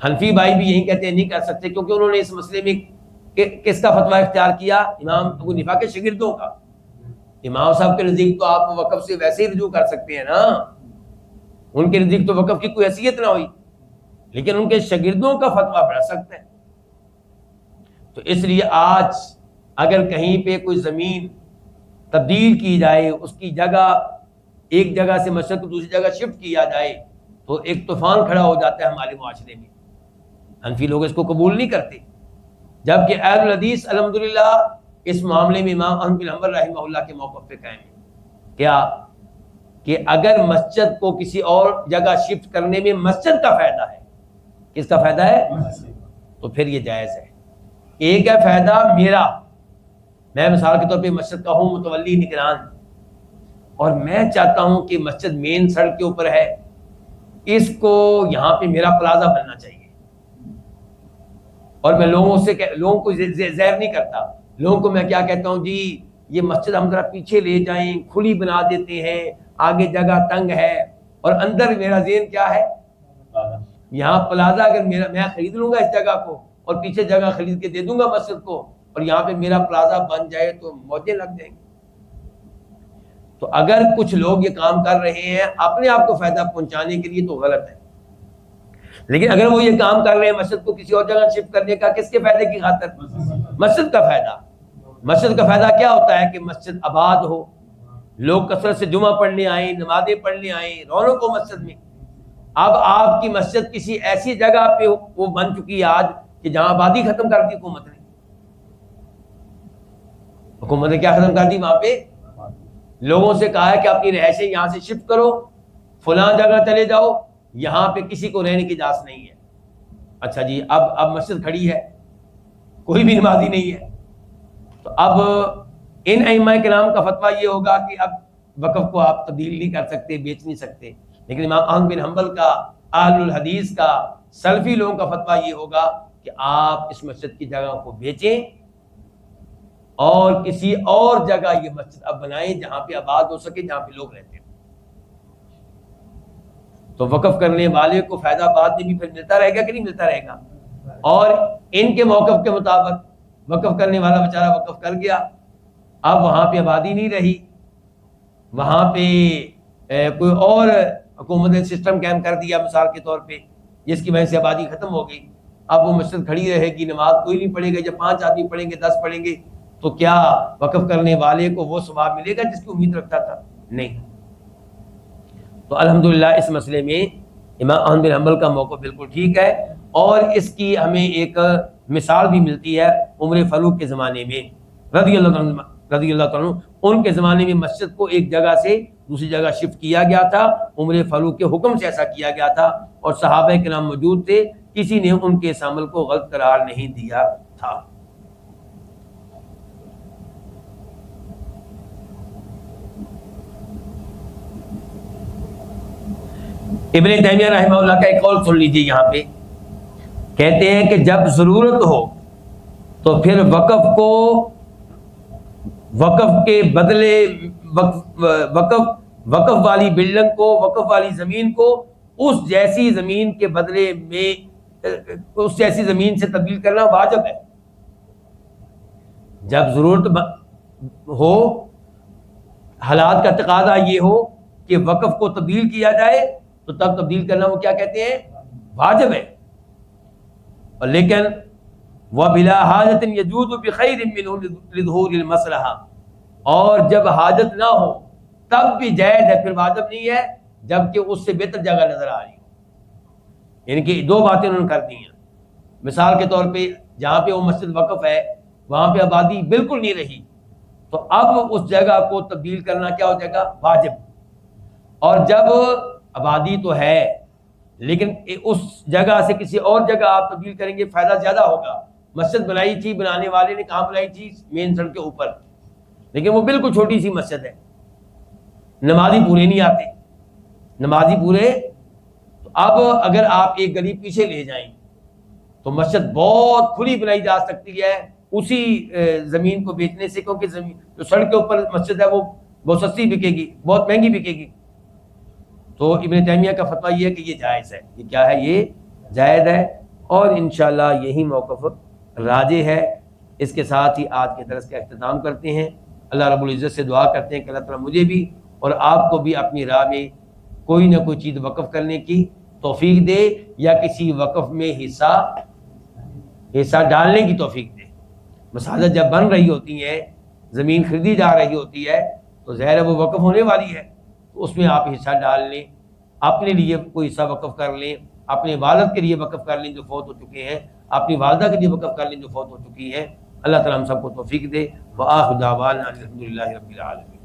حنفی بھائی بھی یہی کہتے ہیں نہیں کر سکتے کیونکہ انہوں نے اس مسئلے میں کس کا فتویٰ اختیار کیا؟ امام ابو حنیفہ کے شاگردوں کا. امام صاحب کے نزدیک تو آپ وقف سے ویسے ہی رجوع کر سکتے ہیں نا, ان کے نزدیک تو وقف کی کوئی حیثیت نہ ہوئی. لیکن ان کے شاگردوں کا فتویٰ بڑھ سکتا ہے. تو اس لیے آج اگر کہیں پہ کوئی زمین تبدیل کی جائے، اس کی جگہ ایک جگہ سے مسجد کو دوسری جگہ شفٹ کیا جائے، تو ایک طوفان کھڑا ہو جاتا ہے ہمارے معاشرے میں. حنفی لوگ اس کو قبول نہیں کرتے، جبکہ اہل الحدیث الحمدللہ اس معاملے میں امام احمد بن حنبل رحمہ اللہ کے موقف پہ قائم ہے. کیا کہ اگر مسجد کو کسی اور جگہ شفٹ کرنے میں مسجد کا فائدہ ہے، کس کا فائدہ ہے؟ تو پھر یہ جائز ہے. ایک ہے فائدہ میرا، میں مثال کے طور پہ مسجد کا ہوں متولی نگران، اور میں چاہتا ہوں کہ مسجد مین سڑک کے اوپر ہے، اس کو یہاں پہ میرا پلازا بننا چاہیے، اور میں لوگوں کو زہر نہیں کرتا. لوگوں کو میں کیا کہتا ہوں، جی یہ مسجد ہم ذرا پیچھے لے جائیں، کھلی بنا دیتے ہیں، آگے جگہ تنگ ہے، اور اندر میرا ذہن کیا ہے، یہاں پلازا اگر میں خرید لوں گا اس جگہ کو اور پیچھے جگہ خرید کے دے دوں گا مسجد کو، اور یہاں پہ میرا پلازا بن جائے تو موجیں لگ جائیں گی. تو اگر کچھ لوگ یہ کام کر رہے ہیں اپنے آپ کو فائدہ پہنچانے کے لیے تو غلط ہے. لیکن اگر وہ یہ کام کر رہے ہیں مسجد کو کسی اور جگہ شفٹ کرنے کا، کس کے فائدے کی خاطر؟ مسجد کا فائدہ. مسجد کا فائدہ کیا ہوتا ہے کہ مسجد آباد ہو، لوگ کثرت سے جمعہ پڑھنے آئیں، نمازیں پڑھنے آئیں، رونق ہو مسجد میں. اب آپ کی مسجد کسی ایسی جگہ پہ وہ بن چکی ہے آج کہ جہاں آبادی ختم کر دی حکومت نے. حکومت نے کیا ختم کر دی؟ وہاں پہ لوگوں سے کہا ہے کہ اپنی رہائشیں یہاں سے شفٹ کرو، فلاں جگہ چلے جاؤ، یہاں پہ کسی کو رہنے کی اجازت نہیں ہے. اچھا جی، اب مسجد کھڑی ہے، کوئی بھی نمازی نہیں ہے، تو اب ان ائمہ کرام کا فتویٰ یہ ہوگا کہ اب وقف کو آپ تبدیل نہیں کر سکتے، بیچ نہیں سکتے. لیکن امام احمد بن حنبل کا، اہل الحدیث کا، سلفی لوگوں کا فتویٰ یہ ہوگا کہ آپ اس مسجد کی جگہ کو بیچیں اور کسی اور جگہ یہ مسجد اب بنائیں جہاں پہ آباد ہو سکے، جہاں پہ لوگ رہتے ہیں. تو وقف کرنے والے کو فائدہ بعد میں بھی پھر ملتا رہے گا کہ نہیں ملتا رہے گا. اور ان کے موقف کے مطابق وقف کرنے والا بیچارہ وقف کر گیا، اب وہاں پہ آبادی نہیں رہی، وہاں پہ کوئی اور حکومت نے سسٹم قائم کر دیا مثال کے طور پہ، جس کی وجہ سے آبادی ختم ہو گئی. اب وہ مسجد کھڑی رہے گی، نماز کوئی نہیں پڑھے گا. جب 5 آدمی پڑھیں گے، 10 پڑھیں گے، تو کیا وقف کرنے والے کو وہ ثواب ملے گا جس کی امید رکھتا تھا؟ نہیں. تو الحمدللہ اس مسئلے میں امام احمد بن حنبل کا موقف بالکل ٹھیک ہے. اور اس کی ہمیں ایک مثال بھی ملتی ہے عمر فاروق کے زمانے میں رضی اللہ تعالیٰ عنہ. ان کے زمانے میں مسجد کو ایک جگہ سے دوسری جگہ شفٹ کیا گیا تھا، عمر فاروق کے حکم سے ایسا کیا گیا تھا، اور صحابہ کرام موجود تھے، کسی نے ان کے اس عمل کو غلط قرار نہیں دیا تھا. ابن تیمیہ رحمہ اللہ کا ایک قول سن لیجیے. یہاں پہ کہتے ہیں کہ جب ضرورت ہو تو پھر وقف کے بدلے وقف والی بلڈنگ کو، وقف والی زمین کو اس جیسی زمین کے بدلے میں اس جیسی زمین سے تبدیل کرنا واجب ہے. جب ضرورت ہو، حالات کا تقاضا یہ ہو کہ وقف کو تبدیل کیا جائے، تو تب تبدیل کرنا وہ کیا کہتے ہیں؟ واجب ہے. اور لیکن وَبِلَا حَاجَةٍ يَجُوزُ بِخَيْرٍ مِّنْهُ لِظُهُورِ الْمَصْلَحَةِ، اور جب حاجت نہ ہو تب بھی جائز ہے، پھر واجب نہیں ہے جبکہ اس سے بہتر جگہ نظر آ رہی ہو. یعنی کہ دو باتیں انہوں نے کر دی ہیں. مثال کے طور پہ جہاں پہ وہ مسجد وقف ہے وہاں پہ آبادی بالکل نہیں رہی، تو اب اس جگہ کو تبدیل کرنا کیا ہو جائے گا؟ واجب. اور جب آبادی تو ہے لیکن اس جگہ سے کسی اور جگہ آپ تبدیل کریں گے، فائدہ زیادہ ہوگا. مسجد بنائی تھی، بنانے والے نے کہاں بنائی تھی؟ مین سڑک کے اوپر، لیکن وہ بالکل چھوٹی سی مسجد ہے، نمازی پورے نہیں آتے، نمازی پورے. تو اب اگر آپ ایک گلی پیچھے لے جائیں تو مسجد بہت کھلی بنائی جا سکتی ہے اسی زمین کو بیچنے سے، کیونکہ زمین جو سڑک کے اوپر مسجد ہے وہ بہت سستی بکے گی، بہت مہنگی بکے گی. تو ابن تیمیہ کا فتویٰ یہ ہے کہ یہ جائز ہے. یہ کیا ہے؟ یہ جائز ہے، اور انشاءاللہ یہی موقف راجح ہے. اس کے ساتھ ہی آج کے درس کا اختتام کرتے ہیں. اللہ رب العزت سے دعا کرتے ہیں کہ اللہ تعالیٰ مجھے بھی اور آپ کو بھی اپنی راہ میں کوئی نہ کوئی چیز وقف کرنے کی توفیق دے یا کسی وقف میں حصہ ڈالنے کی توفیق دے۔ مساجد جب بن رہی ہوتی ہیں، زمین خریدی جا رہی ہوتی ہے تو ظاہر ہے وہ وقف ہونے والی ہے، تو اس میں آپ حصہ ڈال لیں، اپنے لیے کوئی حصہ وقف کر لیں، اپنے والد کے لیے وقف کر لیں جو فوت ہو چکے ہیں، اپنی والدہ کے لیے وقف کر لیں جو فوت ہو چکی ہیں۔ اللہ تعالیٰ ہم سب کو توفیق دے۔ وآخر دعوانا الحمدللہ رب العالمین۔